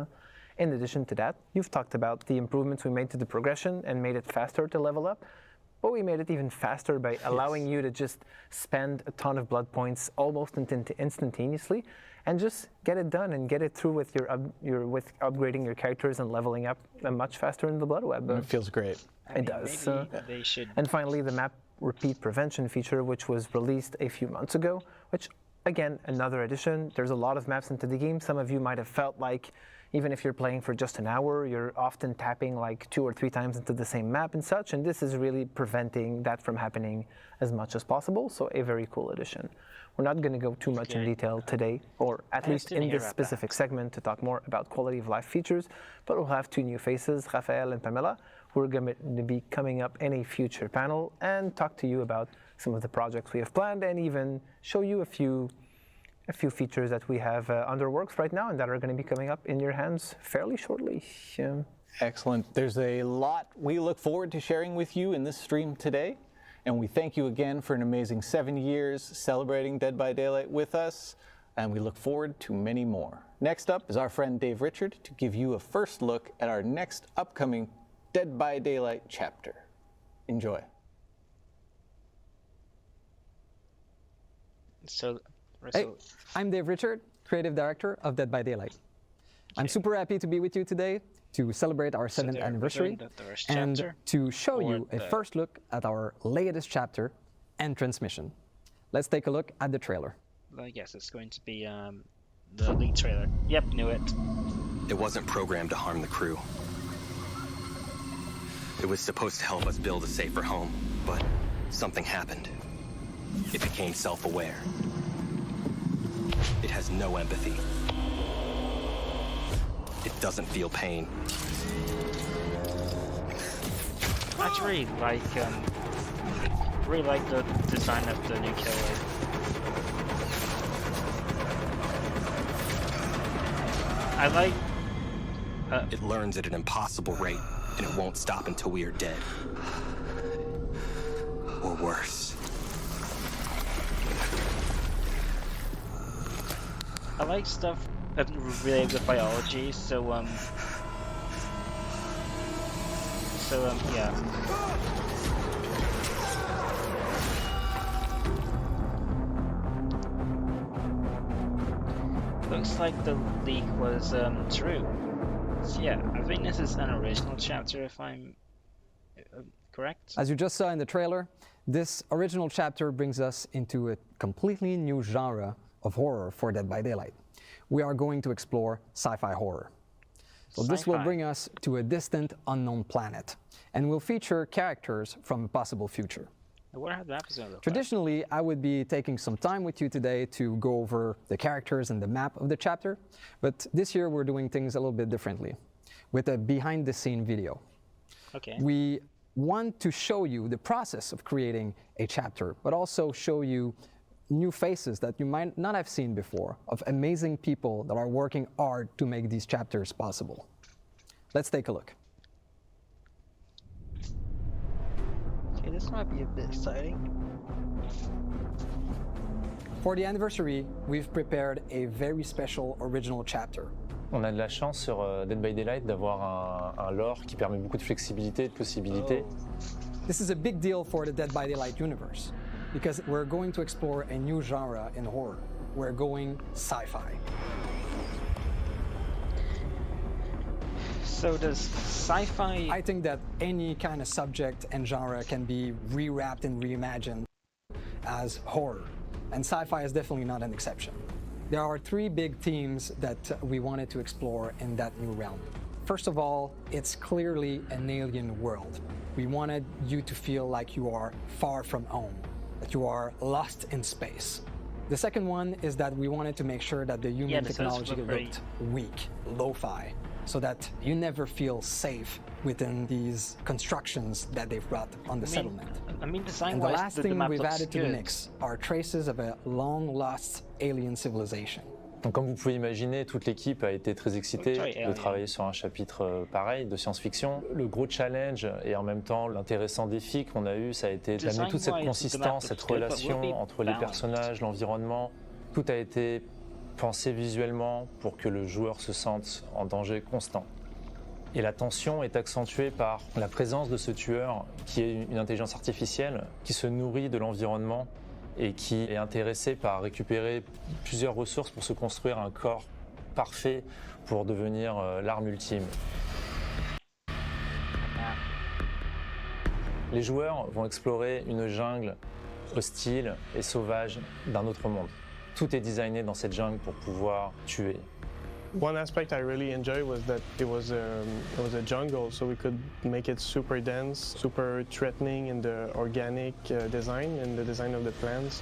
In addition to that, you've talked about the improvements we made to the progression and made it faster to level up. But we made it even faster by allowing you to just spend a ton of blood points almost instantaneously and just get it done and get it through with with upgrading your characters and leveling up much faster in the blood web. It feels great. It does. They should. And finally, the map repeat prevention feature, which was released a few months ago, which again, another addition. There's a lot of maps into the game. Some of you might have felt like even if you're playing for just an hour, you're often tapping like 2 or 3 times into the same map and such, and this is really preventing that from happening as much as possible, so a very cool addition. We're not going to go too much in detail today, or at least in this specific segment, to talk more about quality of life features, but we'll have 2 new faces, Raphael and Pamela, who are going to be coming up in a future panel and talk to you about some of the projects we have planned and even show you a few features that we have under works right now and that are going to be coming up in your hands fairly shortly. Excellent. There's a lot we look forward to sharing with you in this stream today. And we thank you again for an amazing 7 years celebrating Dead by Daylight with us. And we look forward to many more. Next up is our friend Dave Richard to give you a first look at our next upcoming Dead by Daylight chapter. Enjoy. So Hey, I'm Dave Richard. creative director of Dead by Daylight. I'm super happy to be with you today to celebrate our 7th anniversary and to show you a first look at our latest chapter and transmission. Let's take a look at the trailer. I guess it's going to be the lead trailer. Yep, knew it. It wasn't programmed to harm the crew. It was supposed to help us build a safer home, but something happened. It became self-aware. It has no empathy. It doesn't feel pain. I actually really like the design of the new killer. I like. It learns at an impossible rate, and it won't stop until we are dead. Or worse. I like stuff that related with biology, so yeah. Looks like the leak was true. So yeah, I think this is an original chapter, if I'm correct. As you just saw in the trailer, this original chapter brings us into a completely new genre of horror for Dead by Daylight. We are going to explore sci-fi horror. So this will bring us to a distant, unknown planet, and will feature characters from a possible future. What have the episode look Traditionally, I would be taking some time with you today to go over the characters and the map of the chapter, but this year we're doing things a little bit differently, with a behind-the-scene video. Okay. We want to show you the process of creating a chapter, but also show you new faces that you might not have seen before, of amazing people that are working hard to make these chapters possible. Let's take a look. Okay, this might be a bit exciting. For the anniversary, we've prepared a very special original chapter. On a de la chance sur Dead by Daylight d'avoir un lore qui permet beaucoup de flexibilité et de possibilités. This is a big deal for the Dead by Daylight universe, because we're going to explore a new genre in horror. We're going sci-fi. So does sci-fi... I think that any kind of subject and genre can be rewrapped and reimagined as horror, and sci-fi is definitely not an exception. There are three big themes that we wanted to explore in that new realm. First of all, it's clearly an alien world. We wanted you to feel like you are far from home, that you are lost in space. The second one is that we wanted to make sure that the human technology looked weak, lo-fi, so that you never feel safe within these constructions that they've brought on the settlement. I mean, And the last thing we've added to the mix are traces of a long-lost alien civilization. Donc, comme vous pouvez imaginer, toute l'équipe a été très excitée de travailler sur un chapitre pareil de science-fiction. Le gros challenge et en même temps l'intéressant défi qu'on a eu, ça a été d'amener toute cette consistance, cette relation entre les personnages, l'environnement. Tout a été pensé visuellement pour que le joueur se sente en danger constant. Et la tension est accentuée par la présence de ce tueur qui est une intelligence artificielle qui se nourrit de l'environnement et qui est intéressé par récupérer plusieurs ressources pour se construire un corps parfait pour devenir l'arme ultime. Les joueurs vont explorer une jungle hostile et sauvage d'un autre monde. Tout est designé dans cette jungle pour pouvoir tuer. One aspect I really enjoyed was that it was a jungle, so we could make it super dense, super threatening in the organic design and the design of the plants.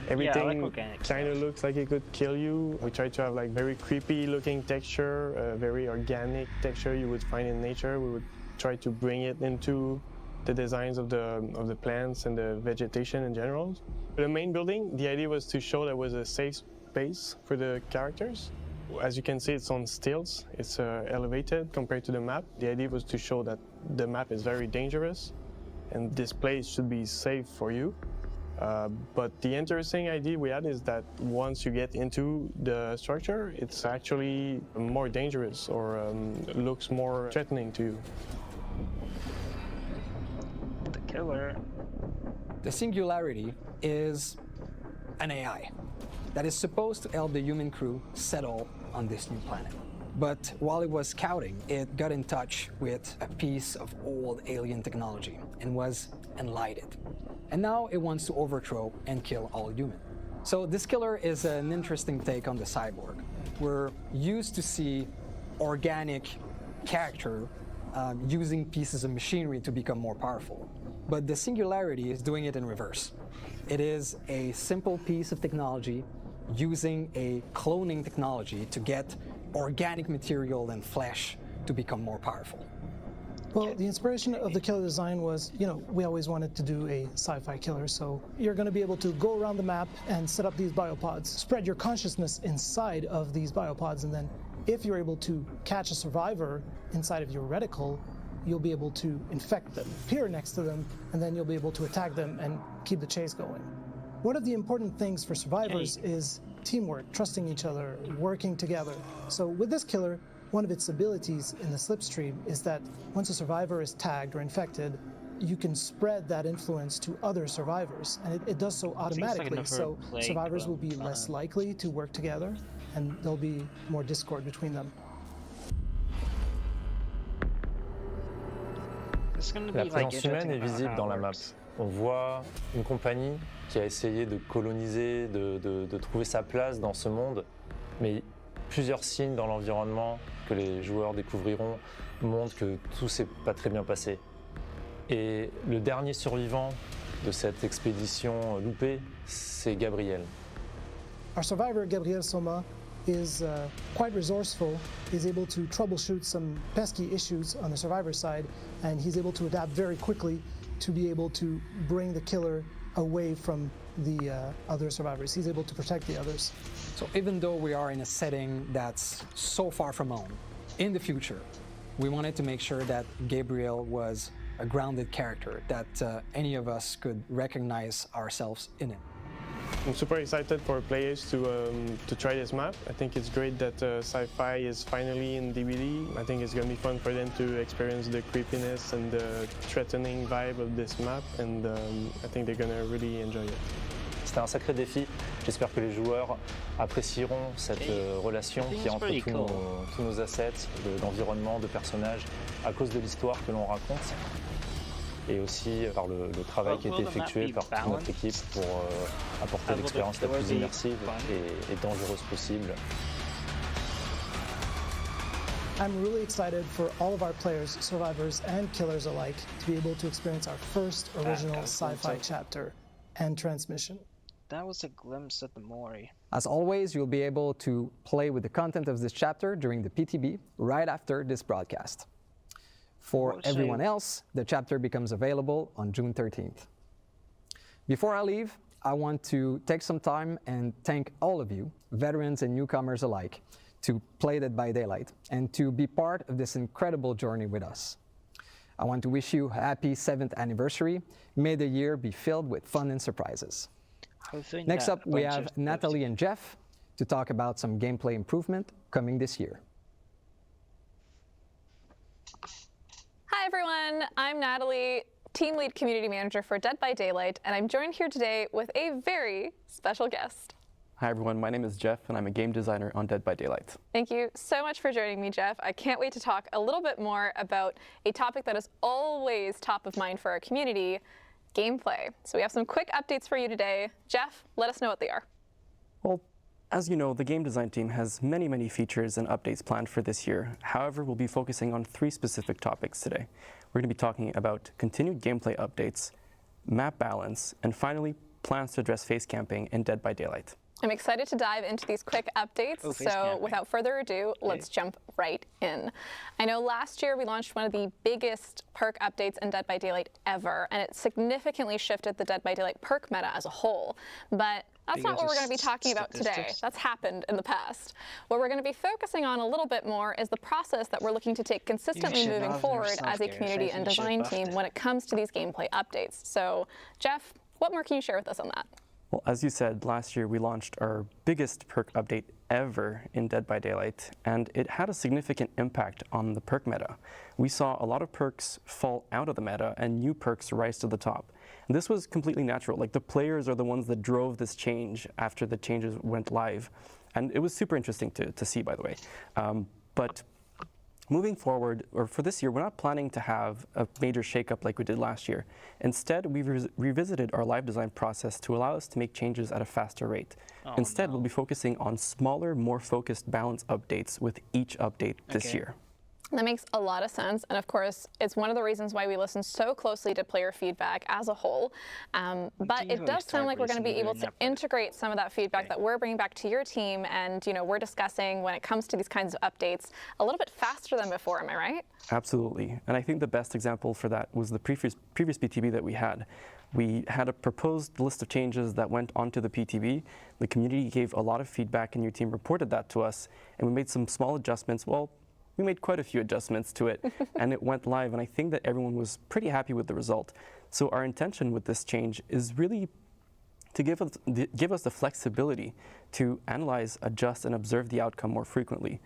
Everything kind of looks like it could kill you. We tried to have like very creepy looking texture, very organic texture you would find in nature. We would try to bring it into the designs of the plants and the vegetation in general. The main building, the idea was to show that was a safe space for the characters. As you can see, it's on stilts. It's elevated compared to the map. The idea was to show that the map is very dangerous and this place should be safe for you. But the interesting idea we had is that once you get into the structure, it's actually more dangerous or looks more threatening to you. The killer. The Singularity is an AI. that is supposed to help the human crew settle on this new planet. But while it was scouting, it got in touch with a piece of old alien technology and was enlightened. And now it wants to overthrow and kill all humans. So this killer is an interesting take on the cyborg. We're used to see organic character using pieces of machinery to become more powerful. But the Singularity is doing it in reverse. It is a simple piece of technology using a cloning technology to get organic material and flesh to become more powerful. Well, the inspiration of the killer design was, we always wanted to do a sci-fi killer, so you're going to be able to go around the map and set up these biopods, spread your consciousness inside of these biopods, and then if you're able to catch a survivor inside of your reticle, you'll be able to infect them, appear next to them, and then you'll be able to attack them and keep the chase going. One of the important things for survivors is teamwork, trusting each other, working together. So with this killer, one of its abilities in the slipstream is that once a survivor is tagged or infected, you can spread that influence to other survivors, and it does so automatically. So survivors will be less likely to work together, and there'll be more discord between them. La présence humaine est visible dans la map. On voit une compagnie qui a essayé de coloniser, de trouver sa place dans ce monde, mais plusieurs signes dans l'environnement que les joueurs découvriront montrent que tout s'est pas très bien passé. Et le dernier survivant de cette expédition loupée, c'est Gabriel. Our survivor, Gabriel Soma, is quite resourceful. He's able to troubleshoot some pesky issues on the survivor side, and he's able to adapt very quickly to be able to bring the killer away from the other survivors. He's able to protect the others. So even though we are in a setting that's so far from home, in the future, we wanted to make sure that Gabriel was a grounded character, that any of us could recognize ourselves in it. I'm super excited for players to try this map. I think it's great that sci-fi is finally in DBD. I think it's going to be fun for them to experience the creepiness and the threatening vibe of this map, and I think they're going to really enjoy it. C'était un sacré défi. J'espère que les joueurs apprécieront cette relation qui est entre tous nos assets, d'environnement, de personnages, à cause de l'histoire que l'on raconte, et aussi par le travail qui a été effectué par toute notre équipe pour apporter l'expérience la plus immersive et dangereuse possible. I'm really excited for all of our players, survivors and killers alike, to be able to experience our first original sci-fi chapter and transmission. That was a glimpse at the Mori. As always, you'll be able to play with the content of this chapter during the PTB right after this broadcast. For everyone else, the chapter becomes available on June 13th. Before I leave, I want to take some time and thank all of you, veterans and newcomers alike, to play Dead by Daylight and to be part of this incredible journey with us. I want to wish you a happy 7th anniversary. May the year be filled with fun and surprises. Next up, we have Natalie and Jeff to talk about some gameplay improvement coming this year. Hi everyone, I'm Natalie, Team Lead Community Manager for Dead by Daylight, and I'm joined here today with a very special guest. Hi everyone, my name is Jeff and I'm a game designer on Dead by Daylight. Thank you so much for joining me, Jeff. I can't wait to talk a little bit more about a topic that is always top of mind for our community, gameplay. So we have some quick updates for you today. Jeff, let us know what they are. Well, as you know, the game design team has many features and updates planned for this year. However, we'll be focusing on 3 specific topics today. We're going to be talking about continued gameplay updates, map balance, and finally, plans to address face camping in Dead by Daylight. I'm excited to dive into these quick updates, so without further ado, let's jump right in. I know last year we launched one of the biggest perk updates in Dead by Daylight ever, and it significantly shifted the Dead by Daylight perk meta as a whole. But that's not what we're going to be talking about today. That's happened in the past. What we're going to be focusing on a little bit more is the process that we're looking to take consistently moving forward as a community and design team when it comes to these gameplay updates. So, Jeff, what more can you share with us on that? Well, as you said, last year we launched our biggest perk update ever in Dead by Daylight, and it had a significant impact on the perk meta. We saw a lot of perks fall out of the meta and new perks rise to the top. And this was completely natural. Like, the players are the ones that drove this change after the changes went live. And it was super interesting to see, by the way. But moving forward, or for this year, we're not planning to have a major shakeup like we did last year. Instead, we've revisited our live design process to allow us to make changes at a faster rate. Instead, we'll be focusing on smaller, more focused balance updates with each update this year. That makes a lot of sense, and of course, it's one of the reasons why we listen so closely to player feedback as a whole. But it does sound like we're going to be able to integrate some of that feedback that we're bringing back to your team, and we're discussing when it comes to these kinds of updates a little bit faster than before. Am I right? Absolutely, and I think the best example for that was the previous PTB that we had. We had a proposed list of changes that went onto the PTB. The community gave a lot of feedback, and your team reported that to us, and we made some small adjustments. Well, we made quite a few adjustments to it, and it went live, and I think that everyone was pretty happy with the result. So our intention with this change is really to give us the flexibility to analyze, adjust, and observe the outcome more frequently.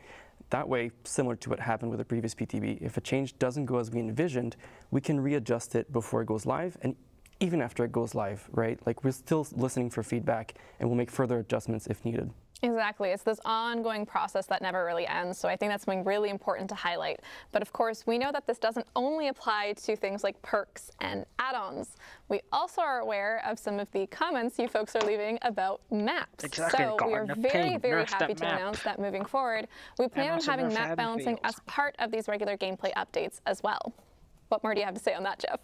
That way, similar to what happened with the previous PTB, if a change doesn't go as we envisioned, we can readjust it before it goes live, and even after it goes live, right? Like, we're still listening for feedback, and we'll make further adjustments if needed. Exactly. It's this ongoing process that never really ends. So I think that's something really important to highlight. But of course, we know that this doesn't only apply to things like perks and add-ons. We also are aware of some of the comments you folks are leaving about maps. Exactly. So we are very, very happy to announce that moving forward, we plan on having map balancing as part of these regular gameplay updates as well. What more do you have to say on that, Jeff?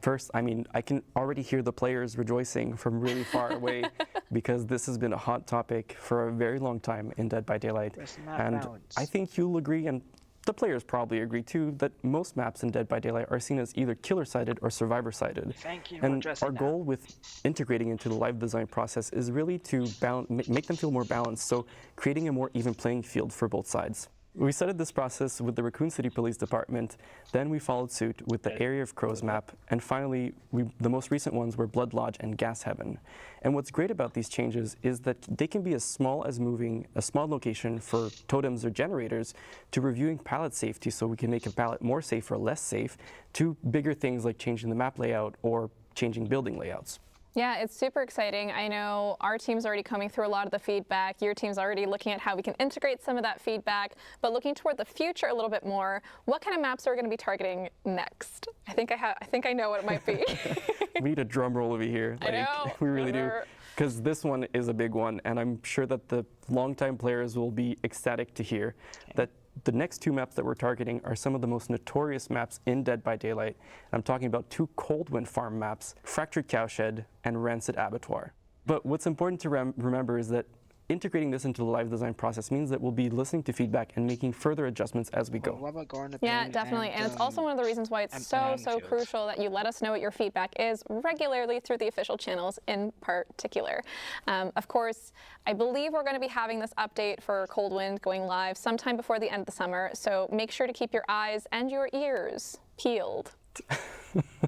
First, I mean, I can already hear the players rejoicing from really far away because this has been a hot topic for a very long time in Dead by Daylight. And I think you'll agree, and the players probably agree too, that most maps in Dead by Daylight are seen as either killer-sided or survivor-sided. And our goal with integrating into the live design process is really to make them feel more balanced, so creating a more even playing field for both sides. We started this process with the Raccoon City Police Department, then we followed suit with the Area of Crows map, and finally, the most recent ones were Blood Lodge and Gas Heaven. And what's great about these changes is that they can be as small as moving a small location for totems or generators to reviewing pallet safety so we can make a pallet more safe or less safe, to bigger things like changing the map layout or changing building layouts. Yeah, it's super exciting. I know our team's already coming through a lot of the feedback. Your team's already looking at how we can integrate some of that feedback. But looking toward the future a little bit more, what kind of maps are we going to be targeting next? I think I know what it might be. We need a drum roll over here. I know. We really do. Because this one is a big one, and I'm sure that the longtime players will be ecstatic to hear that the next two maps that we're targeting are some of the most notorious maps in Dead by Daylight. I'm talking about two Coldwind Farm maps, Fractured Cowshed and Rancid Abattoir. But what's important to remember is that integrating this into the live design process means that we'll be listening to feedback and making further adjustments as we go. Yeah, definitely. And it's also one of the reasons why it's so crucial that you let us know what your feedback is regularly through the official channels in particular. Of course, I believe we're going to be having this update for Coldwind going live sometime before the end of the summer. So make sure to keep your eyes and your ears peeled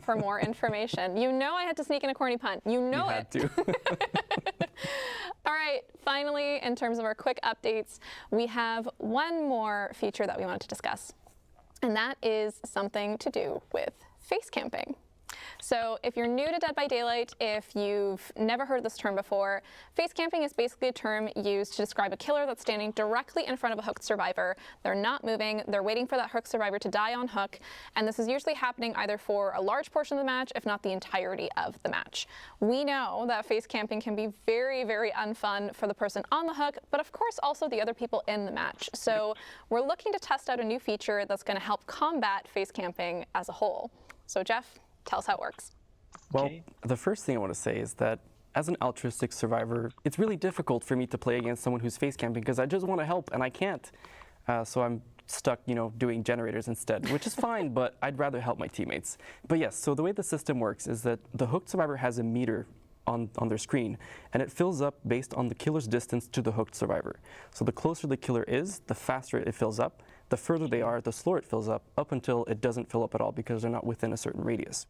for more information. You know I had to sneak in a corny pun. You know it. You had to. All right, finally, in terms of our quick updates, we have one more feature that we wanted to discuss, and that is something to do with face camping. So if you're new to Dead by Daylight, if you've never heard this term before, face camping is basically a term used to describe a killer that's standing directly in front of a hooked survivor. They're not moving, they're waiting for that hooked survivor to die on hook, and this is usually happening either for a large portion of the match, if not the entirety of the match. We know that face camping can be very, very unfun for the person on the hook, but of course also the other people in the match. So we're looking to test out a new feature that's going to help combat face camping as a whole. So Jeff, tell us how it works. Well, the first thing I want to say is that as an altruistic survivor, it's really difficult for me to play against someone who's face camping because I just want to help and I can't. So I'm stuck, doing generators instead, which is fine, but I'd rather help my teammates. But yes, so the way the system works is that the hooked survivor has a meter on their screen, and it fills up based on the killer's distance to the hooked survivor. So the closer the killer is, the faster it fills up. The further they are, the slower it fills up until it doesn't fill up at all because they're not within a certain radius.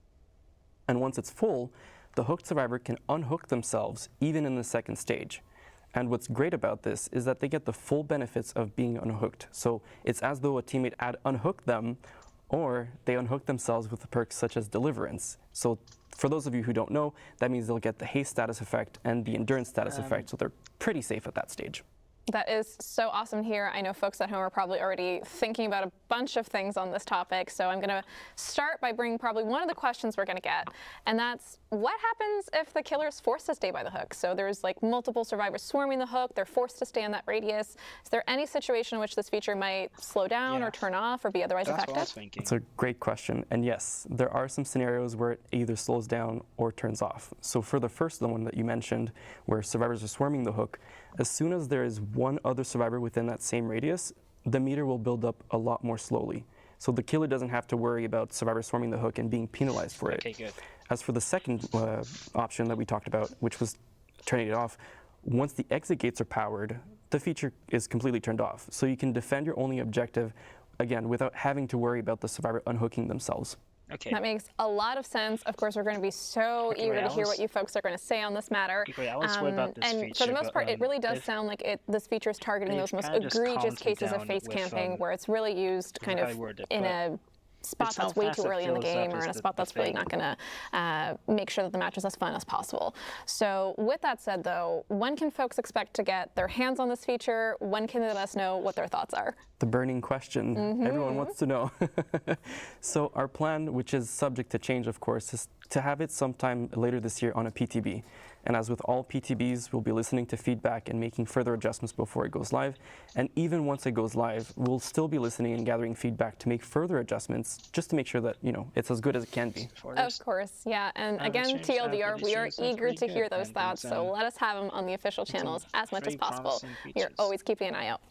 And once it's full, the hooked survivor can unhook themselves even in the second stage. And what's great about this is that they get the full benefits of being unhooked. So it's as though a teammate had unhooked them, or they unhook themselves with perks such as Deliverance. So for those of you who don't know, that means they'll get the haste status effect and the endurance status effect, so they're pretty safe at that stage. That is so awesome to hear. I know folks at home are probably already thinking about a bunch of things on this topic, so I'm going to start by bringing probably one of the questions we're going to get, and that's what happens if the killer is forced to stay by the hook? So there's like multiple survivors swarming the hook, they're forced to stay in that radius. Is there any situation in which this feature might slow down or turn off or be otherwise effective? That's what I was thinking. It's a great question, and yes, there are some scenarios where it either slows down or turns off. So for the first one that you mentioned, where survivors are swarming the hook, as soon as there is one other survivor within that same radius, the meter will build up a lot more slowly. So the killer doesn't have to worry about survivors swarming the hook and being penalized for it. Okay, good. As for the second option that we talked about, which was turning it off, once the exit gates are powered, the feature is completely turned off. So you can defend your only objective, again, without having to worry about the survivor unhooking themselves. Okay. That makes a lot of sense. Of course, we're going to be so eager to hear what you folks are going to say on this matter. About this and feature, for the most part, it really does sound like this feature is targeting those most egregious cases of face camping, where it's really used kind of in a spot that's way too early in the game, or in a spot that's really not going to make sure that the match is as fun as possible. So with that said, though, when can folks expect to get their hands on this feature? When can they let us know what their thoughts are? The burning question everyone wants to know. So our plan, which is subject to change, of course, is to have it sometime later this year on a PTB. And as with all PTBs, we'll be listening to feedback and making further adjustments before it goes live. And even once it goes live, we'll still be listening and gathering feedback to make further adjustments, just to make sure that, it's as good as it can be. Of course, yeah. And again, TLDR, we are eager to hear those thoughts, so let us have them on the official channels as much as possible. We're always keeping an eye out.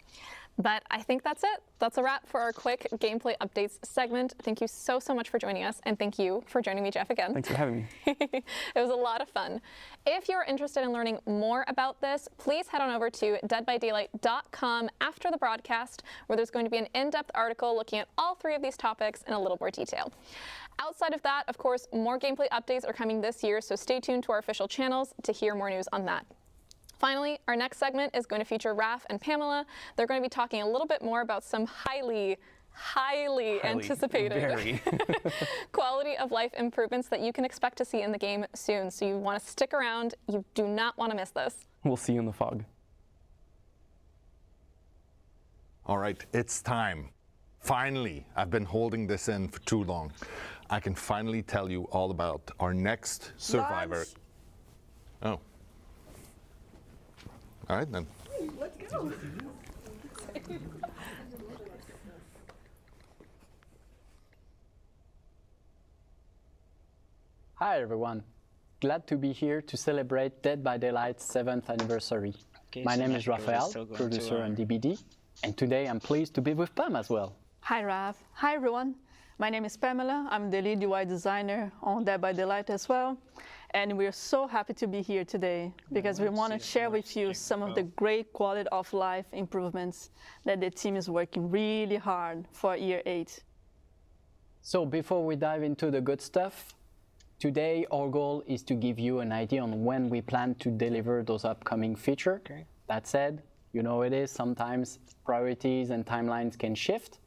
But I think that's it. That's a wrap for our quick gameplay updates segment. Thank you so much for joining us, and thank you for joining me, Jeff, again. Thanks for having me. It was a lot of fun. If you're interested in learning more about this, please head on over to deadbydaylight.com after the broadcast, where there's going to be an in-depth article looking at all three of these topics in a little more detail. Outside of that, of course, more gameplay updates are coming this year, so stay tuned to our official channels to hear more news on that. Finally, our next segment is going to feature Raph and Pamela. They're going to be talking a little bit more about some highly anticipated quality of life improvements that you can expect to see in the game soon. So you want to stick around. You do not want to miss this. We'll see you in the fog. All right, it's time. Finally, I've been holding this in for too long. I can finally tell you all about our next survivor. Oh. All right, then. Let's go. Hi, everyone. Glad to be here to celebrate Dead by Daylight's 7th anniversary. My name is Raphael, producer on DBD, and today I'm pleased to be with Pam as well. Hi, Raph. Hi, everyone. My name is Pamela. I'm the lead UI designer on Dead by Daylight as well. And we're so happy to be here today because we want to share with you some of the great quality of life improvements that the team is working really hard for year 8. So before we dive into the good stuff, today our goal is to give you an idea on when we plan to deliver those upcoming features. Okay. That said, you know it is, sometimes priorities and timelines can shift,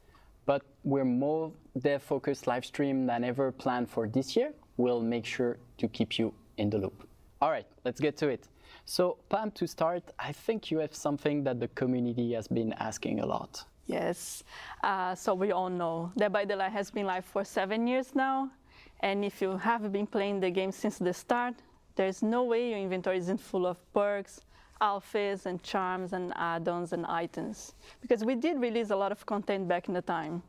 but we're more dev-focused live stream than ever planned for this year. We'll make sure to keep you in the loop. All right, let's get to it. So Pam, to start, I think you have something that the community has been asking a lot. Yes, so we all know Dead by Daylight has been live for 7 years now. And if you have been playing the game since the start, there's no way your inventory isn't full of perks, outfits, and charms, and add-ons and items. Because we did release a lot of content back in the time.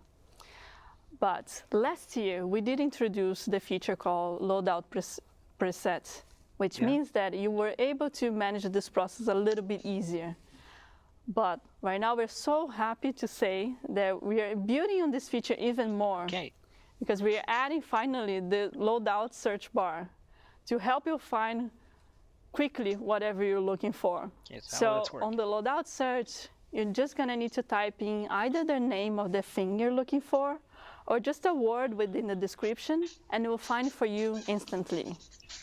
But last year, we did introduce the feature called Loadout Preset, which means that you were able to manage this process a little bit easier. But right now, we're so happy to say that we are building on this feature even more. Because we are adding finally the Loadout search bar to help you find quickly whatever you're looking for. So on the Loadout search, you're just going to need to type in either the name of the thing you're looking for, or just a word within the description, and it will find it for you instantly.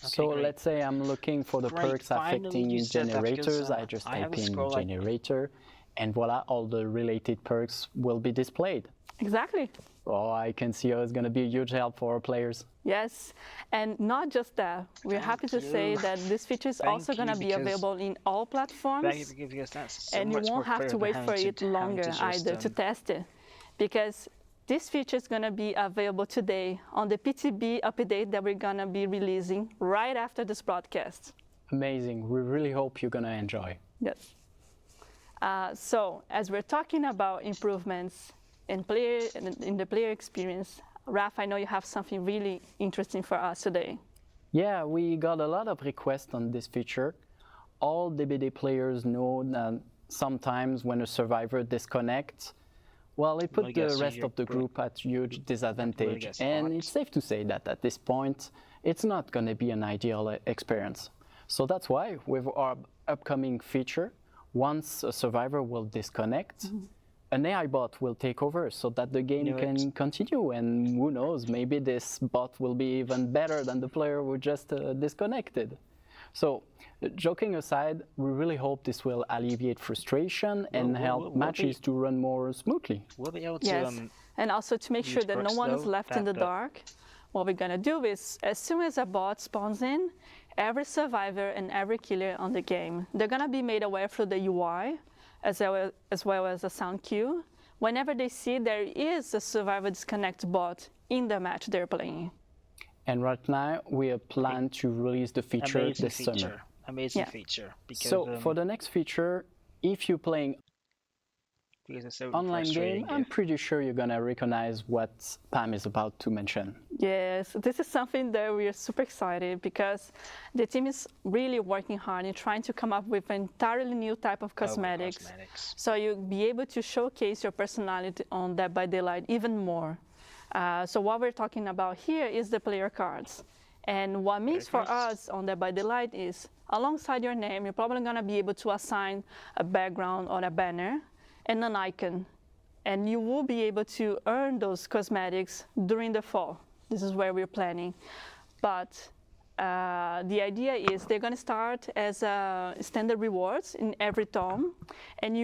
So great. let's say I'm looking for the Great, perks finally affecting you said that, because, generators. I just I have type a in scroll like- generator, and voila, all the related perks will be displayed. Exactly. Oh, I can see how it's going to be a huge help for our players. Yes, and not just that. We're happy to say that this feature is also going to be available in all platforms. Thank you, because that's so And you much more won't have clear to than wait having for to- it having longer to just, either to test it, because this feature is going to be available today on the PTB update that we're going to be releasing right after this broadcast. Amazing. We really hope you're going to enjoy. Yes. So as we're talking about improvements in the player experience, Raf, I know you have something really interesting for us today. Yeah, we got a lot of requests on this feature. All DBD players know that sometimes when a survivor disconnects, well, it put the rest of the group at huge disadvantage. And it's safe to say that at this point, it's not going to be an ideal experience. So that's why with our upcoming feature, once a survivor will disconnect, an AI bot will take over so that the game can continue. And who knows, maybe this bot will be even better than the player who just disconnected. So, joking aside, we really hope this will alleviate frustration and help matches to run more smoothly. We'll be able to. Yes, and also to make sure that no one is left in the dark. What we're going to do is, as soon as a bot spawns in, every survivor and every killer on the game, they're going to be made aware through the UI, as well as a sound cue, whenever they see there is a survivor disconnect bot in the match they're playing. And right now, we plan to release the feature this summer. Amazing feature. Because, so for the next feature, if you're playing online game, I'm pretty sure you're going to recognize what Pam is about to mention. Yes, this is something that we are super excited because the team is really working hard in trying to come up with an entirely new type of cosmetics. So you'll be able to showcase your personality on Dead by Daylight even more. So what we're talking about here is the player cards. And what means for us on Dead by Daylight is, alongside your name, you're probably going to be able to assign a background or a banner and an icon. And you will be able to earn those cosmetics during the fall. This is where we're planning. But the idea is they're going to start as standard rewards in every tome. And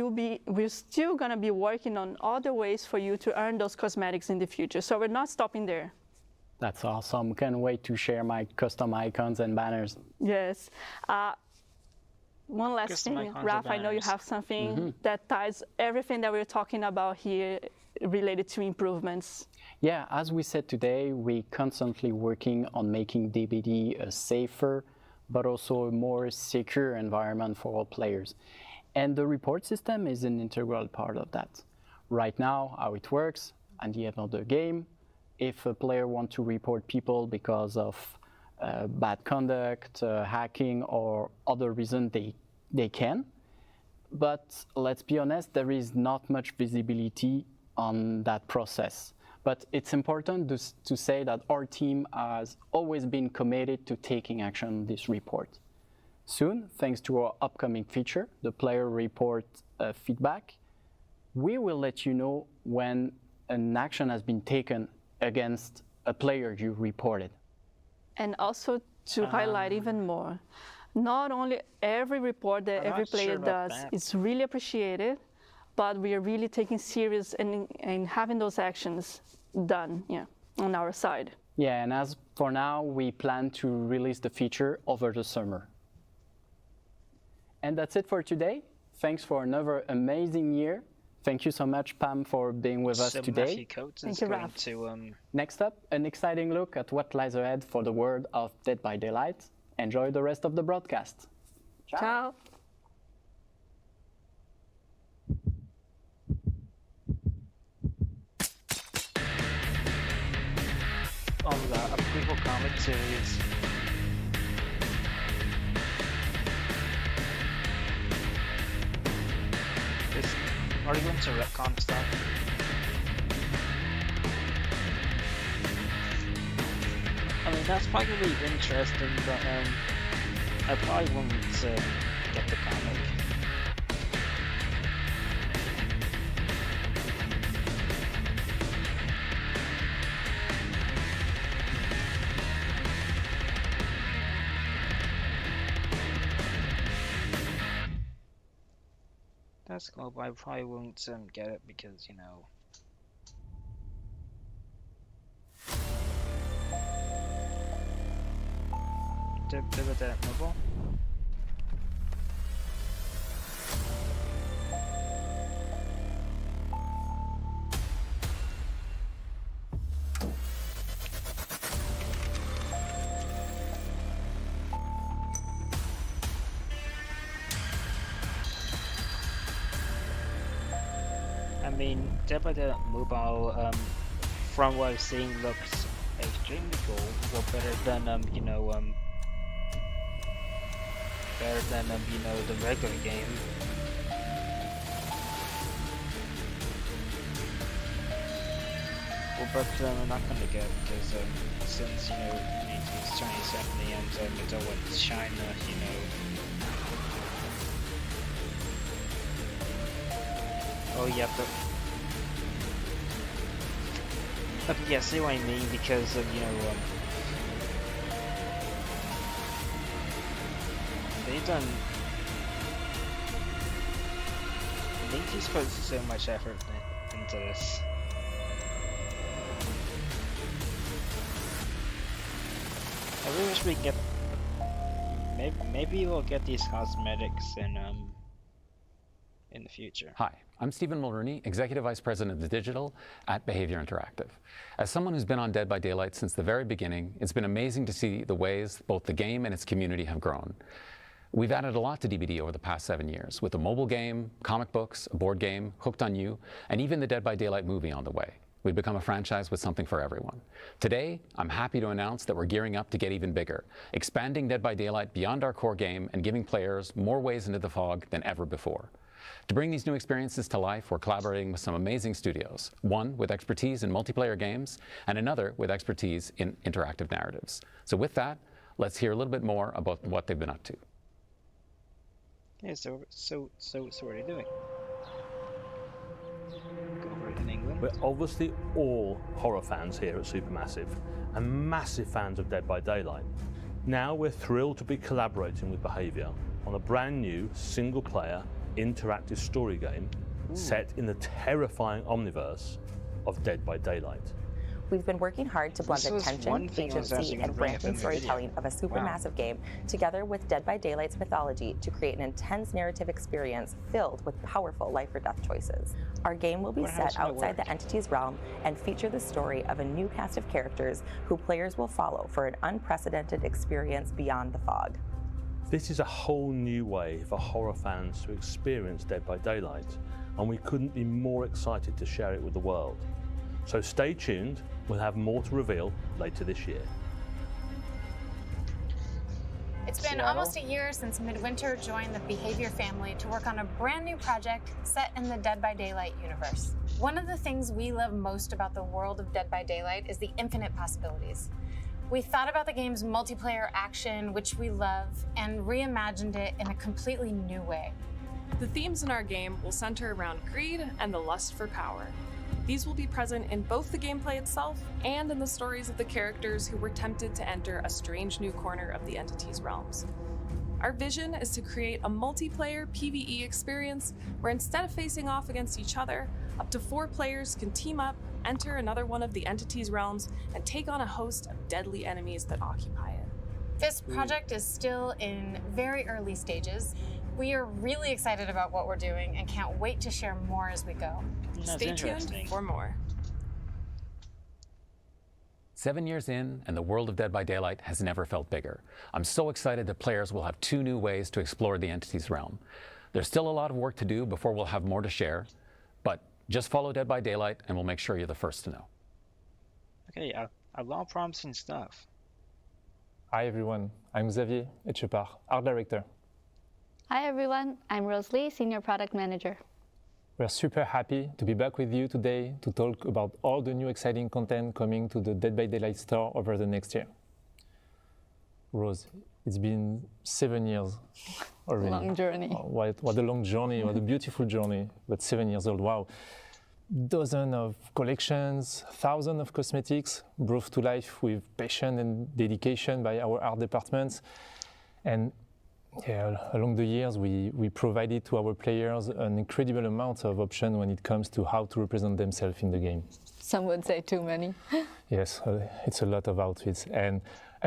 we're still going to be working on other ways for you to earn those cosmetics in the future. So we're not stopping there. That's awesome. Can't wait to share my custom icons and banners. Yes. One last thing, Raf, I know you have something that ties everything that we're talking about here related to improvements. Yeah, as we said today, we're constantly working on making DBD a safer, but also a more secure environment for all players. And the report system is an integral part of that. Right now, how it works, at the end of the game, if a player wants to report people because of bad conduct, hacking, or other reason, they can. But let's be honest, there is not much visibility on that process. But it's important to say that our team has always been committed to taking action on this report. Soon, thanks to our upcoming feature, the player report feedback, we will let you know when an action has been taken against a player you reported. And also to highlight even more, not only every report that every player does is really appreciated, but we are really taking serious and having those actions done on our side. Yeah, and as for now, we plan to release the feature over the summer. And that's it for today. Thanks for another amazing year. Thank you so much, Pam, for being with us today. Thank you, Raf. Next up, an exciting look at what lies ahead for the world of Dead by Daylight. Enjoy the rest of the broadcast. Ciao. Ciao. On the prequel comic series. Are you going to retcon stuff? I mean, that's probably really interesting, but I probably won't get the comic. That's cool, but I probably won't get it because, you know. DBD mobile. I mean, DBD mobile, from what I've seen, looks extremely cool. Well, better than you know, better than you know, the regular game. Well, but I'm not gonna get because since you know it's 2070 and it's all in China, you know. Oh yeah, but yeah, see what I mean because of you know they just put so much effort into this. I really wish we could get. Maybe we'll get these cosmetics in the future. Hi, I'm Stephen Mulrooney, Executive Vice President of Digital at Behavior Interactive. As someone who's been on Dead by Daylight since the very beginning, it's been amazing to see the ways both the game and its community have grown. We've added a lot to DBD over the past 7 years, with a mobile game, comic books, a board game, Hooked on You, and even the Dead by Daylight movie on the way. We've become a franchise with something for everyone. Today, I'm happy to announce that we're gearing up to get even bigger, expanding Dead by Daylight beyond our core game and giving players more ways into the fog than ever before. To bring these new experiences to life, we're collaborating with some amazing studios, one with expertise in multiplayer games and another with expertise in interactive narratives. So with that, let's hear a little bit more about what they've been up to. Yeah, so what are you doing? Go over it in England. We're obviously all horror fans here at Supermassive and massive fans of Dead by Daylight. Now we're thrilled to be collaborating with Behavior on a brand new single-player interactive story game set in the terrifying omniverse of Dead by Daylight. We've been working hard to blend the tension, agency, and branching storytelling of a supermassive game together with Dead by Daylight's mythology to create an intense narrative experience filled with powerful life or death choices. Our game will be set outside the entity's realm and feature the story of a new cast of characters who players will follow for an unprecedented experience beyond the fog. This is a whole new way for horror fans to experience Dead by Daylight, and we couldn't be more excited to share it with the world. So stay tuned, we'll have more to reveal later this year. It's been almost a year since Midwinter joined the Behavior family to work on a brand new project set in the Dead by Daylight universe. One of the things we love most about the world of Dead by Daylight is the infinite possibilities. We thought about the game's multiplayer action, which we love, and reimagined it in a completely new way. The themes in our game will center around greed and the lust for power. These will be present in both the gameplay itself and in the stories of the characters who were tempted to enter a strange new corner of the entity's realms. Our vision is to create a multiplayer PvE experience where instead of facing off against each other, up to 4 players can team up, enter another one of the entity's realms, and take on a host of deadly enemies that occupy it. This project is still in very early stages. We are really excited about what we're doing and can't wait to share more as we go. Stay tuned for more. 7 years in, and the world of Dead by Daylight has never felt bigger. I'm so excited that players will have 2 new ways to explore the entity's realm. There's still a lot of work to do before we'll have more to share, but just follow Dead by Daylight and we'll make sure you're the first to know. Okay, a lot of promising stuff. Hi everyone, I'm Xavier Etchepart, Art Director. Hi everyone, I'm Rosalie, Senior Product Manager. We're super happy to be back with you today to talk about all the new exciting content coming to the Dead by Daylight store over the next year. Rose, it's been 7 years already. Long journey. Oh, what a long journey, what a beautiful journey, but 7 years old, wow. Dozens of collections, thousands of cosmetics brought to life with passion and dedication by our art departments. And Yeah, along the years, we provided to our players an incredible amount of options when it comes to how to represent themselves in the game. Some would say too many. Yes, it's a lot of outfits, and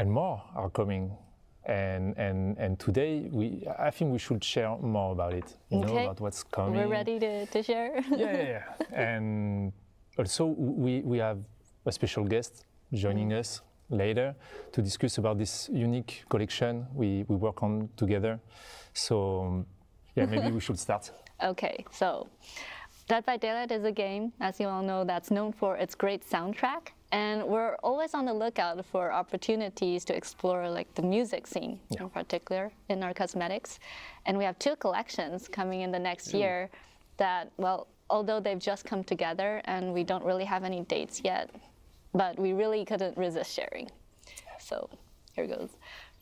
more are coming. And today, I think we should share more about it, about what's coming. We're ready to share. Yeah. And also, we have a special guest joining us later to discuss about this unique collection we work on together. So, yeah, maybe we should start. Okay, so Dead by Daylight is a game, as you all know, that's known for its great soundtrack. And we're always on the lookout for opportunities to explore like the music scene in particular in our cosmetics. And we have 2 collections coming in the next year that, well, although they've just come together and we don't really have any dates yet, but we really couldn't resist sharing. So here goes.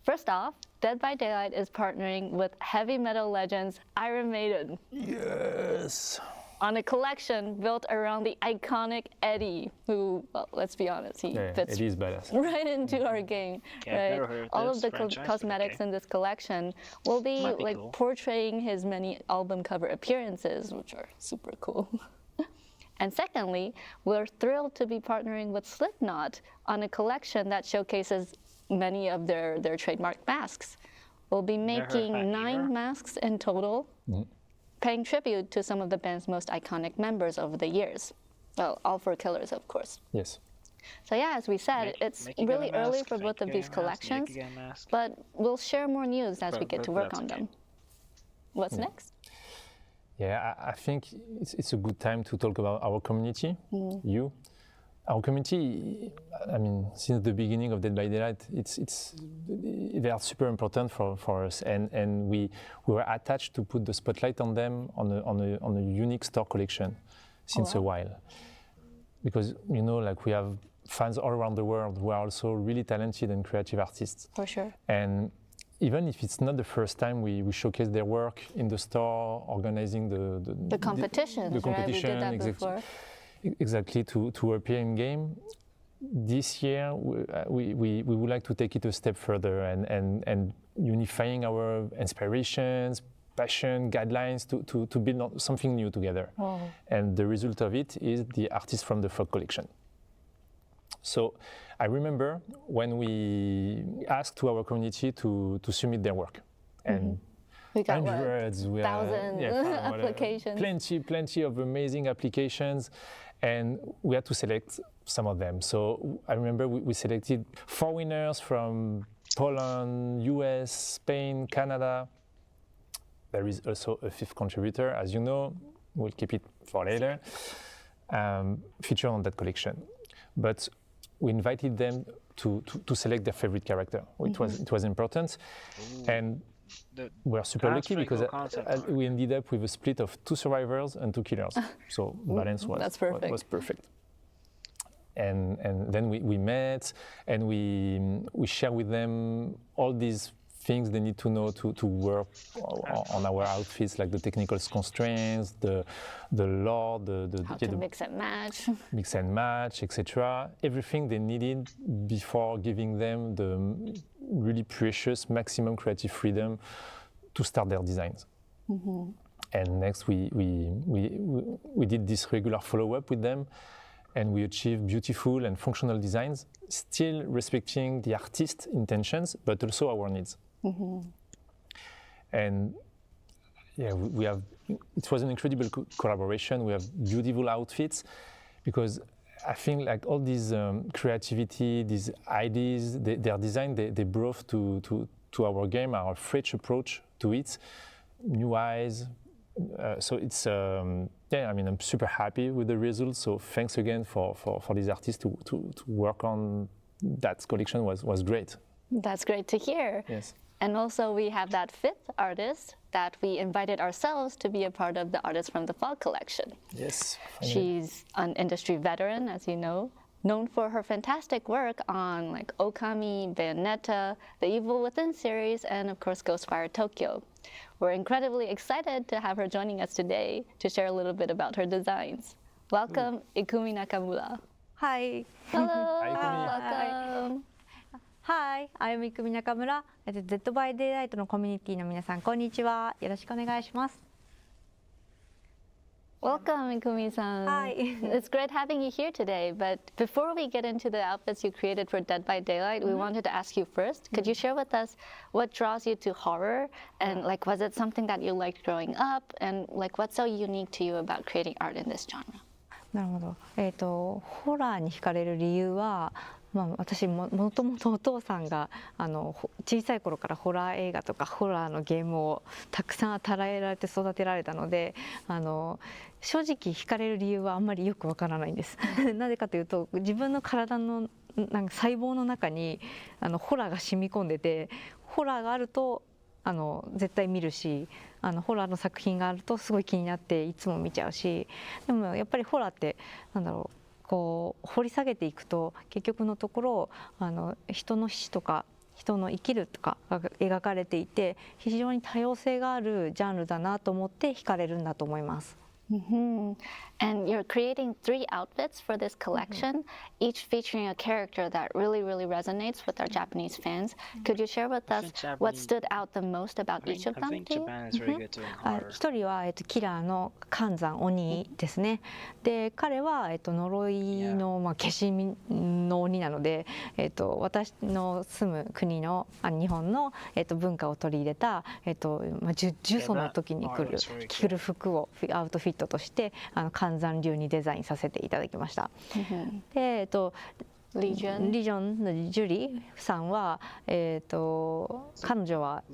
First off, Dead by Daylight is partnering with heavy metal legends Iron Maiden. Yes. On a collection built around the iconic Eddie, who, well, let's be honest, he fits Eddie's badass. right into our game. Right? All of the cosmetics in this collection will be like cool. Portraying his many album cover appearances, which are super cool. And secondly, we're thrilled to be partnering with Slipknot on a collection that showcases many of their trademark masks. We'll be making 9 masks in total, paying tribute to some of the band's most iconic members over the years. Well, all 4 killers, of course. Yes. So yeah, as we said, it's really early for both of these collections, but we'll share more news as we get to work on them. What's next? Yeah, I think it's a good time to talk about our community, Our community, I mean, since the beginning of Dead by Daylight, they are super important for us, and we were attached to put the spotlight on them on a unique store collection since a while, because like we have fans all around the world who are also really talented and creative artists. For sure. And even if it's not the first time we showcase their work in the store, organizing the competitions, right? We did that before. Exactly, to appear in game. This year, we would like to take it a step further and unifying our inspirations, passion, guidelines to build something new together. Wow. And the result of it is the Artists from the Fog collection. So I remember when we asked to our community to submit their work. And we got hundreds, thousands applications. Plenty of amazing applications, and we had to select some of them. So I remember we selected 4 winners from Poland, US, Spain, Canada. There is also a 5th contributor, as you know. We'll keep it for later. Featured on that collection, but we invited them to select their favorite character. It was important, and we're super lucky because we ended up with a split of 2 survivors and 2 killers. So balance was perfect. And then we met and we share with them all these things they need to know to work on our outfits, like the technical constraints, the lore, how to mix and match, etc. Everything they needed before giving them the really precious maximum creative freedom to start their designs. And next we did this regular follow-up with them, and we achieved beautiful and functional designs, still respecting the artist's intentions, but also our needs. And yeah, it was an incredible collaboration. We have beautiful outfits, because I think like all these creativity, these ideas, their design, they brought to our game, our fresh approach to it, new eyes. So it's, I mean, I'm super happy with the results. So thanks again for these artists to work on that collection was great. That's great to hear. Yes. And also we have that 5th artist that we invited ourselves to be a part of the Artists from the Fog collection. Yes. She's an industry veteran, as you know, known for her fantastic work on like Okami, Bayonetta, the Evil Within series, and of course Ghostwire Tokyo. We're incredibly excited to have her joining us today to share a little bit about her designs. Welcome, Ikumi Nakamura. Hi. Hello. Hi, Ikumi. Welcome. Hi, I'm Ikumi Nakamura. Dead by Daylight のコミュニティの皆さん、こんにちは。よろしくお願いします。Welcome, Ikumi-san. Hi. It's great having you here today. But before we get into the outfits you created for Dead by Daylight, we wanted to ask you first. Could you share with us what draws you to horror? And like, was it something that you liked growing up? And like, what's so unique to you about creating art in this genre? なるほど。ホラーに惹かれる理由は、私もともとお父さんが小さい頃からホラー映画とかホラーのゲームをたくさん与えられて育てられたので、正直惹かれる理由はあんまりよくわからないんです。なぜかというと、自分の体のなんか細胞の中にホラーが染み込んでて、ホラーがあると絶対見るし、ホラーの作品があるとすごい気になっていつも見ちゃうし、でもやっぱりホラーってなんだろう、こう掘り下げていくと結局のところ人の死とか人の生きるとかが描かれていて、非常に多様性があるジャンルだなと思って惹かれるんだと思います。And you're creating 3 outfits for this collection, each featuring a character that really, really resonates with our Japanese fans. Could you share with us what stood out the most about each of them? I think Japan is really good doing horror. 一人はキラーの寒山鬼ですね。で、彼は呪いの消しの鬼なので、私の住む国の日本の文化を取り入れた呪詛の時に着る服をアウトフィットとして寒山流にデザインさせていただきました。で、リジョンのジュリさんは、彼女は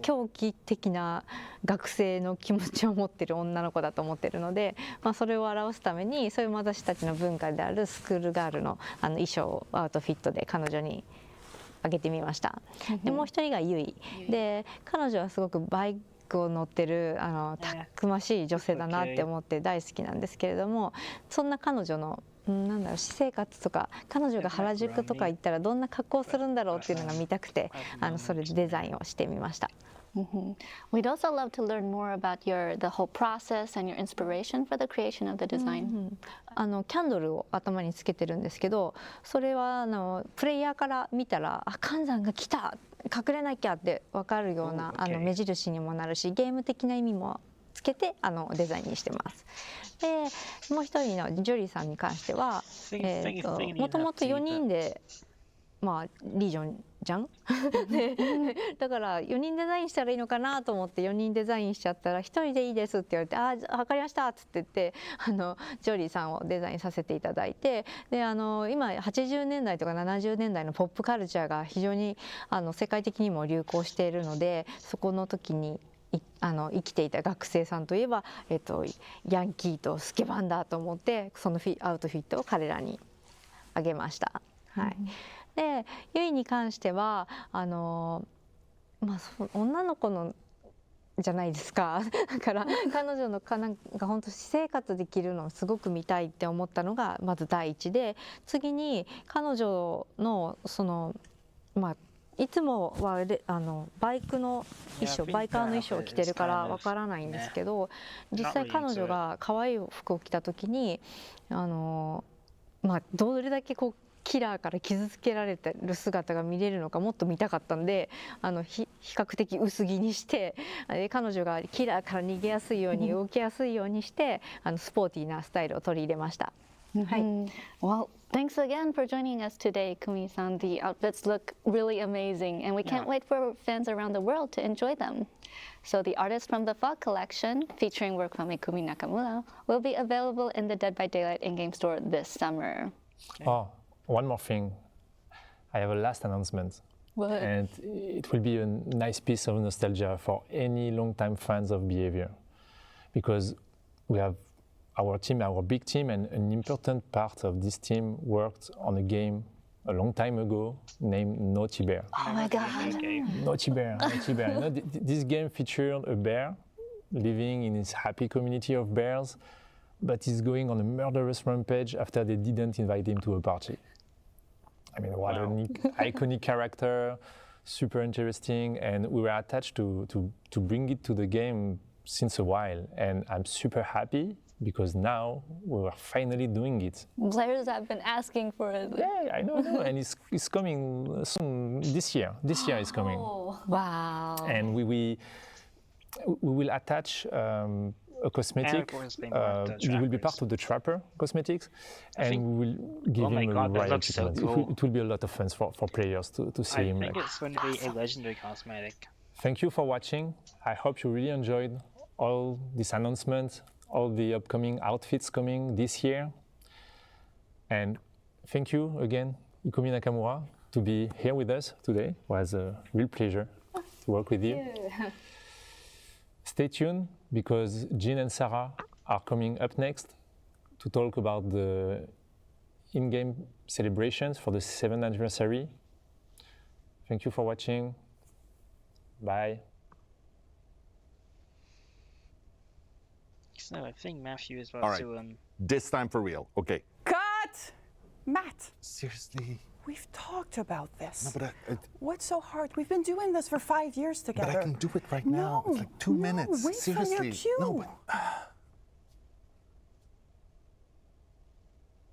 狂気的な学生の気持ちを持っている女の子だと思っているので、それを表すためにそういう私たちの文化であるスクールガールの衣装をアウトフィットで彼女にあげてみました。で、もう一人がユイで、彼女はすごくバイクを乗ってるたくましい女性だなって思って大好きなんですけれども、そんな彼女の私生活とか、彼女が原宿とか行ったらどんな格好をするんだろうっていうのが見たくて、それでデザインをしてみました。We'd also love to learn more about the whole process and your inspiration for the creation of the design. キャンドルを頭につけてるんですけど、それはプレイヤーから見たら、寒山が来た、隠れなきゃって分かるような目印にもなるし、ゲーム的な意味もつけてデザインにしてます。で、もう一人のジョリーさんに関しては、もともと4人でリージョンじゃんで、だから4人デザインしたらいいのかなと思って4人デザインしちゃったら、1人でいいですって言われて、分かりましたっつって言ってジョリーさんをデザインさせていただいて、で今80年代とか70年代のポップカルチャーが非常に世界的にも流行しているので、そこの時に生きていた学生さんといえば、ヤンキーとスケバンだと思って、そのアウトフィットを彼らにあげました。はい。で、ユイに関しては女の子のじゃないですか。だから彼女のなんか本当私生活できるのをすごく見たいって思ったのがまず第一で、次に彼女のいつもはバイクの衣装、バイカーの衣装を着てるからわからないんですけど、実際彼女が可愛い服を着た時にどれだけキラーから傷つけられてる姿が見れるのかもっと見たかったんで、比較的薄着にして、彼女がキラーから逃げやすいように動きやすいようにしてスポーティーなスタイルを取り入れました。はい。Well, thanks again for joining us today, Kumi-san. The outfits look really amazing, and we can't wait for fans around the world to enjoy them. So the Artist from the Fog collection, featuring work from Ikumi Nakamura, will be available in the Dead by Daylight in-game store this summer. Oh, one more thing. I have a last announcement. What? And it will be a nice piece of nostalgia for any long-time fans of Behavior. Because we have our team, our big team, and an important part of this team worked on a game a long time ago named Naughty Bear. Oh my God! Naughty Bear, Naughty Bear. You know, this game featured a bear living in his happy community of bears, but he's going on a murderous rampage after they didn't invite him to a party. I mean, what an iconic character, super interesting, and we were attached to bring it to the game since a while, and I'm super happy because now we are finally doing it. Players have been asking for it. Yeah, I know, and it's coming soon this year. This year is coming. Oh, wow. And we will attach a cosmetic. It will be part of the Trapper cosmetics, and we will give him a riot. So cool. It will be a lot of fun for players to see him. I think it's going to be a legendary cosmetic. Thank you for watching. I hope you really enjoyed all these announcements, all the upcoming outfits coming this year. And thank you again, Ikumi Nakamura, to be here with us today. It was a real pleasure to work with you. Stay tuned, because Jean and Sarah are coming up next to talk about the in-game celebrations for the 7th anniversary. Thank you for watching. Bye. So I think Matthew is All about right. to This time for real. Okay. Cut! Matt. Seriously? We've talked about this. No, but What's so hard? We've been doing this for 5 years together. But I can do it right now. It's like 2 minutes. Wait Seriously. for your cue. No, but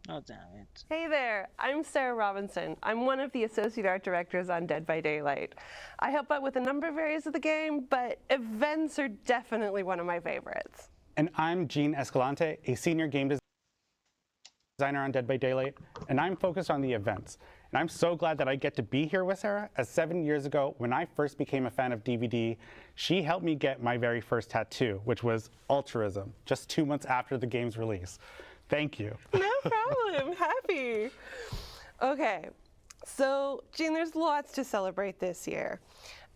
Oh, damn it. Hey there, I'm Sarah Robinson. I'm one of the Associate Art Directors on Dead by Daylight. I help out with a number of areas of the game, but events are definitely one of my favorites. And I'm Gene Escalante, a senior game designer on Dead by Daylight, and I'm focused on the events. And I'm so glad that I get to be here with Sarah, as 7 years ago, when I first became a fan of DBD, she helped me get my very first tattoo, which was altruism, just 2 months after the game's release. Thank you. No problem, happy. Okay, so Gene, there's lots to celebrate this year.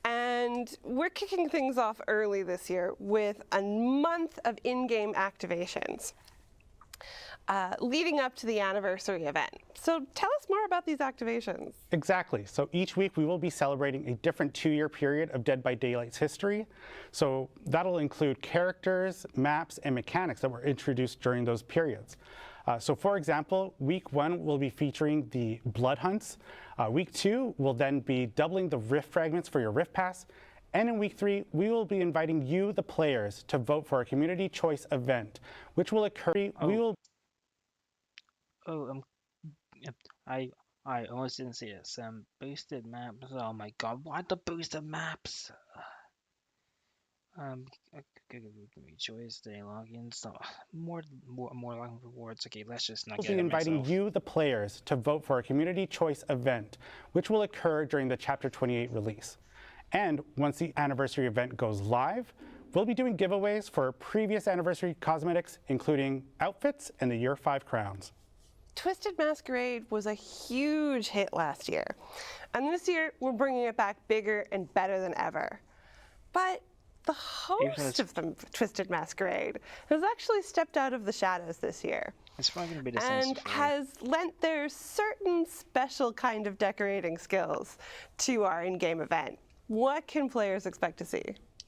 And we're kicking things off early this year with a month of in-game activations leading up to the anniversary event. So tell us more about these activations. Exactly. So each week we will be celebrating a different 2-year period of Dead by Daylight's history. So that'll include characters, maps, and mechanics that were introduced during those periods. So for example, week 1 will be featuring the Blood Hunts. Week 2 will then be doubling the Rift fragments for your Rift Pass. And in week 3, we will be inviting you, the players, to vote for a community choice event, which will occur. I almost didn't see this. Boosted maps. Oh my god, what the boosted maps? Choice day login. So more login rewards. Okay, let's just not We'll get be it inviting myself. you, the players, to vote for a community choice event, which will occur during the Chapter 28 release. And once the anniversary event goes live, we'll be doing giveaways for previous anniversary cosmetics, including outfits and the Year 5 crowns. Twisted Masquerade was a huge hit last year. And this year, we're bringing it back bigger and better than ever. But the host of the Twisted Masquerade has actually stepped out of the shadows this year. It's probably going to be the same. And has lent their certain special kind of decorating skills to our in-game event. What can players expect to see?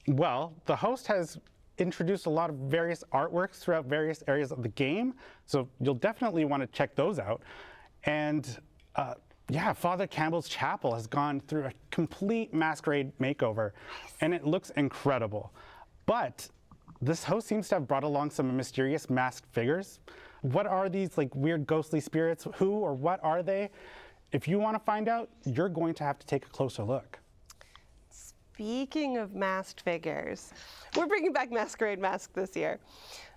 Well, the host has introduced a lot of various artworks throughout various areas of the game, so you'll definitely want to check those out. And yeah, Father Campbell's Chapel has gone through a complete masquerade makeover, and it looks incredible. But this host seems to have brought along some mysterious masked figures. What are these like weird ghostly spirits? Who or what are they? If you want to find out, you're going to have to take a closer look. Speaking of masked figures, we're bringing back Masquerade Mask this year.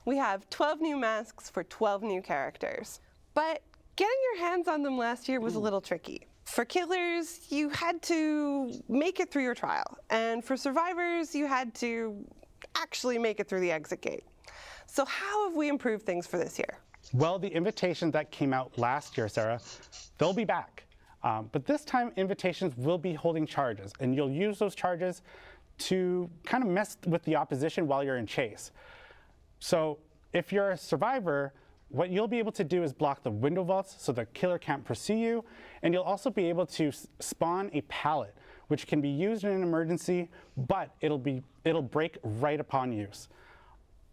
We have 12 new masks for 12 new characters. But getting your hands on them last year was a little tricky. For killers, you had to make it through your trial. And for survivors, you had to actually make it through the exit gate. So how have we improved things for this year? Well, the invitations that came out last year, Sarah, they'll be back. But this time, invitations will be holding charges, and you'll use those charges to kind of mess with the opposition while you're in chase. So if you're a survivor, what you'll be able to do is block the window vaults so the killer can't pursue you, and you'll also be able to spawn a pallet, which can be used in an emergency, but it'll break right upon use.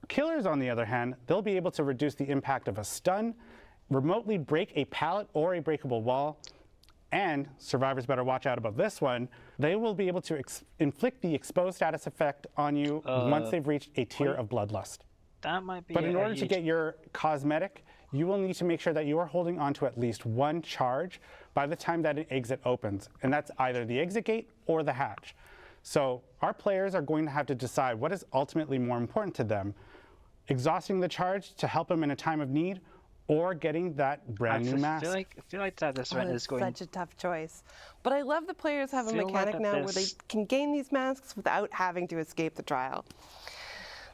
Killers, on the other hand, they'll be able to reduce the impact of a stun, remotely break a pallet or a breakable wall, and survivors better watch out about this one, they will be able to inflict the exposed status effect on you once they've reached a tier of bloodlust. That might be. But in order to get your cosmetic, you will need to make sure that you are holding on to at least one charge by the time that an exit opens, and that's either the exit gate or the hatch. So our players are going to have to decide what is ultimately more important to them, exhausting the charge to help them in a time of need, or getting that brand new mask. I feel like that this event is going. Such a tough choice. But I love the players have a mechanic now where they can gain these masks without having to escape the trial.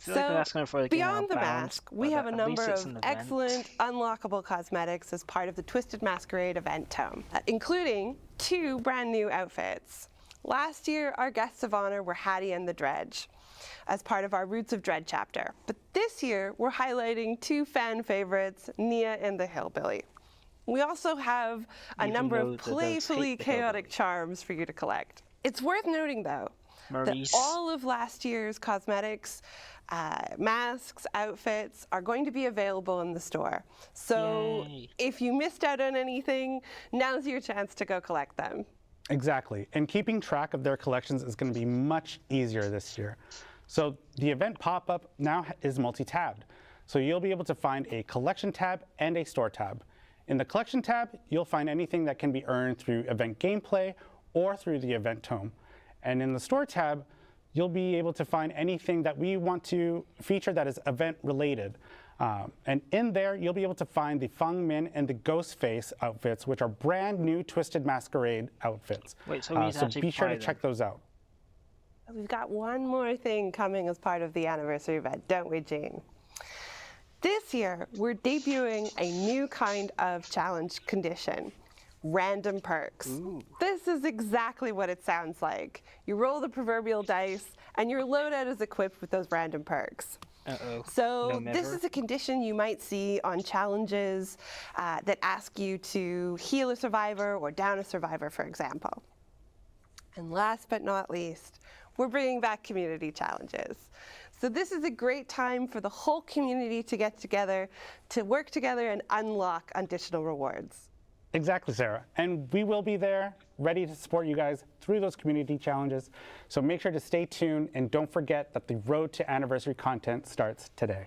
So, beyond the mask, we have a number of excellent unlockable cosmetics as part of the Twisted Masquerade event tome, including 2 brand new outfits. Last year, our guests of honor were Hattie and the Dredge as part of our Roots of Dread chapter. But this year, we're highlighting 2 fan favorites, Nia and the Hillbilly. We also have a number of playfully chaotic charms for you to collect. It's worth noting, though, that all of last year's cosmetics, masks, outfits are going to be available in the store. So if you missed out on anything, now's your chance to go collect them. Exactly, and keeping track of their collections is going to be much easier this year. So the event pop-up now is multi-tabbed. So you'll be able to find a collection tab and a store tab. In the collection tab, you'll find anything that can be earned through event gameplay or through the event tome. And in the store tab, you'll be able to find anything that we want to feature that is event related. And in there, you'll be able to find the Feng Min and the Ghostface outfits, which are brand new Twisted Masquerade outfits. So be sure to check those out. We've got one more thing coming as part of the anniversary event, don't we, Jean? This year, we're debuting a new kind of challenge condition. Random perks. Ooh. This is exactly what it sounds like. You roll the proverbial dice, and your loadout is equipped with those random perks. So this is a condition you might see on challenges that ask you to heal a survivor or down a survivor, for example. And last but not least, we're bringing back community challenges. So this is a great time for the whole community to get together, to work together and unlock additional rewards. Exactly, Sarah. And we will be there, ready to support you guys through those community challenges. So make sure to stay tuned, and don't forget that the road to anniversary content starts today.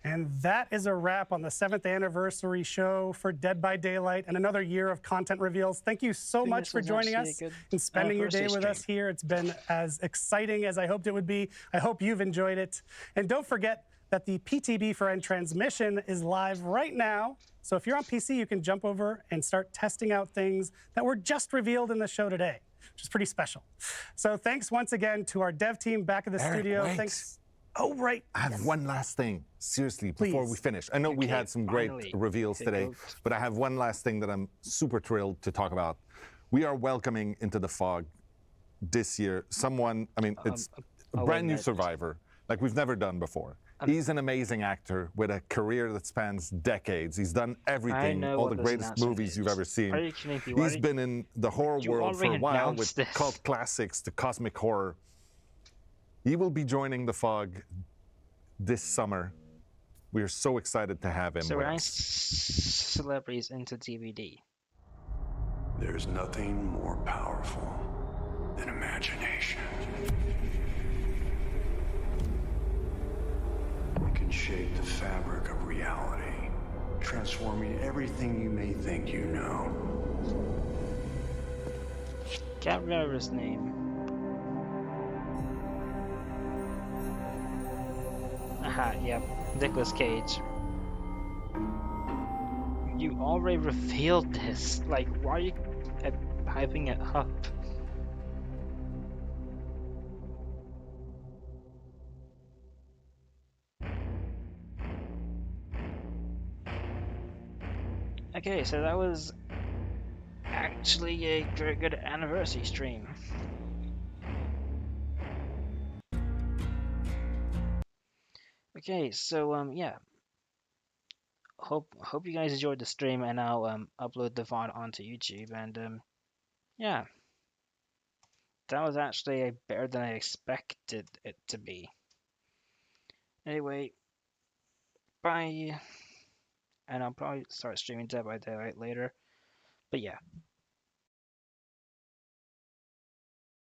And that is a wrap on the 7th anniversary show for Dead by Daylight and another year of content reveals. Thank you so much for joining us and spending your day with us here. It's been as exciting as I hoped it would be. I hope you've enjoyed it. And don't forget that the PTB for End transmission is live right now. So if you're on PC, you can jump over and start testing out things that were just revealed in the show today, which is pretty special. So thanks once again to our dev team back at the studio. Wait. Thanks. Oh, right. I have one last thing, seriously, before we finish. I know we had some great reveals today, but I have one last thing that I'm super thrilled to talk about. We are welcoming into the fog this year someone, I mean, it's a brand new survivor, like we've never done before. He's an amazing actor with a career that spans decades. He's done everything, all the greatest movies you've ever seen. He's been in the horror world for a while with cult classics, the cosmic horror. He will be joining the fog this summer. We are so excited to have him. So we're nice celebrities into DBD. There's nothing more powerful than imagination. It can shape the fabric of reality, transforming everything you may think you know. Can't remember his name. Aha, yep, Nicolas Cage. You already revealed this. Like, why are you hyping it up? Okay, so that was actually a very good anniversary stream. Okay, so yeah. Hope you guys enjoyed the stream, and I'll upload the VOD onto YouTube, and yeah. That was actually better than I expected it to be. Anyway, bye. And I'll probably start streaming Dead by Daylight later. But yeah.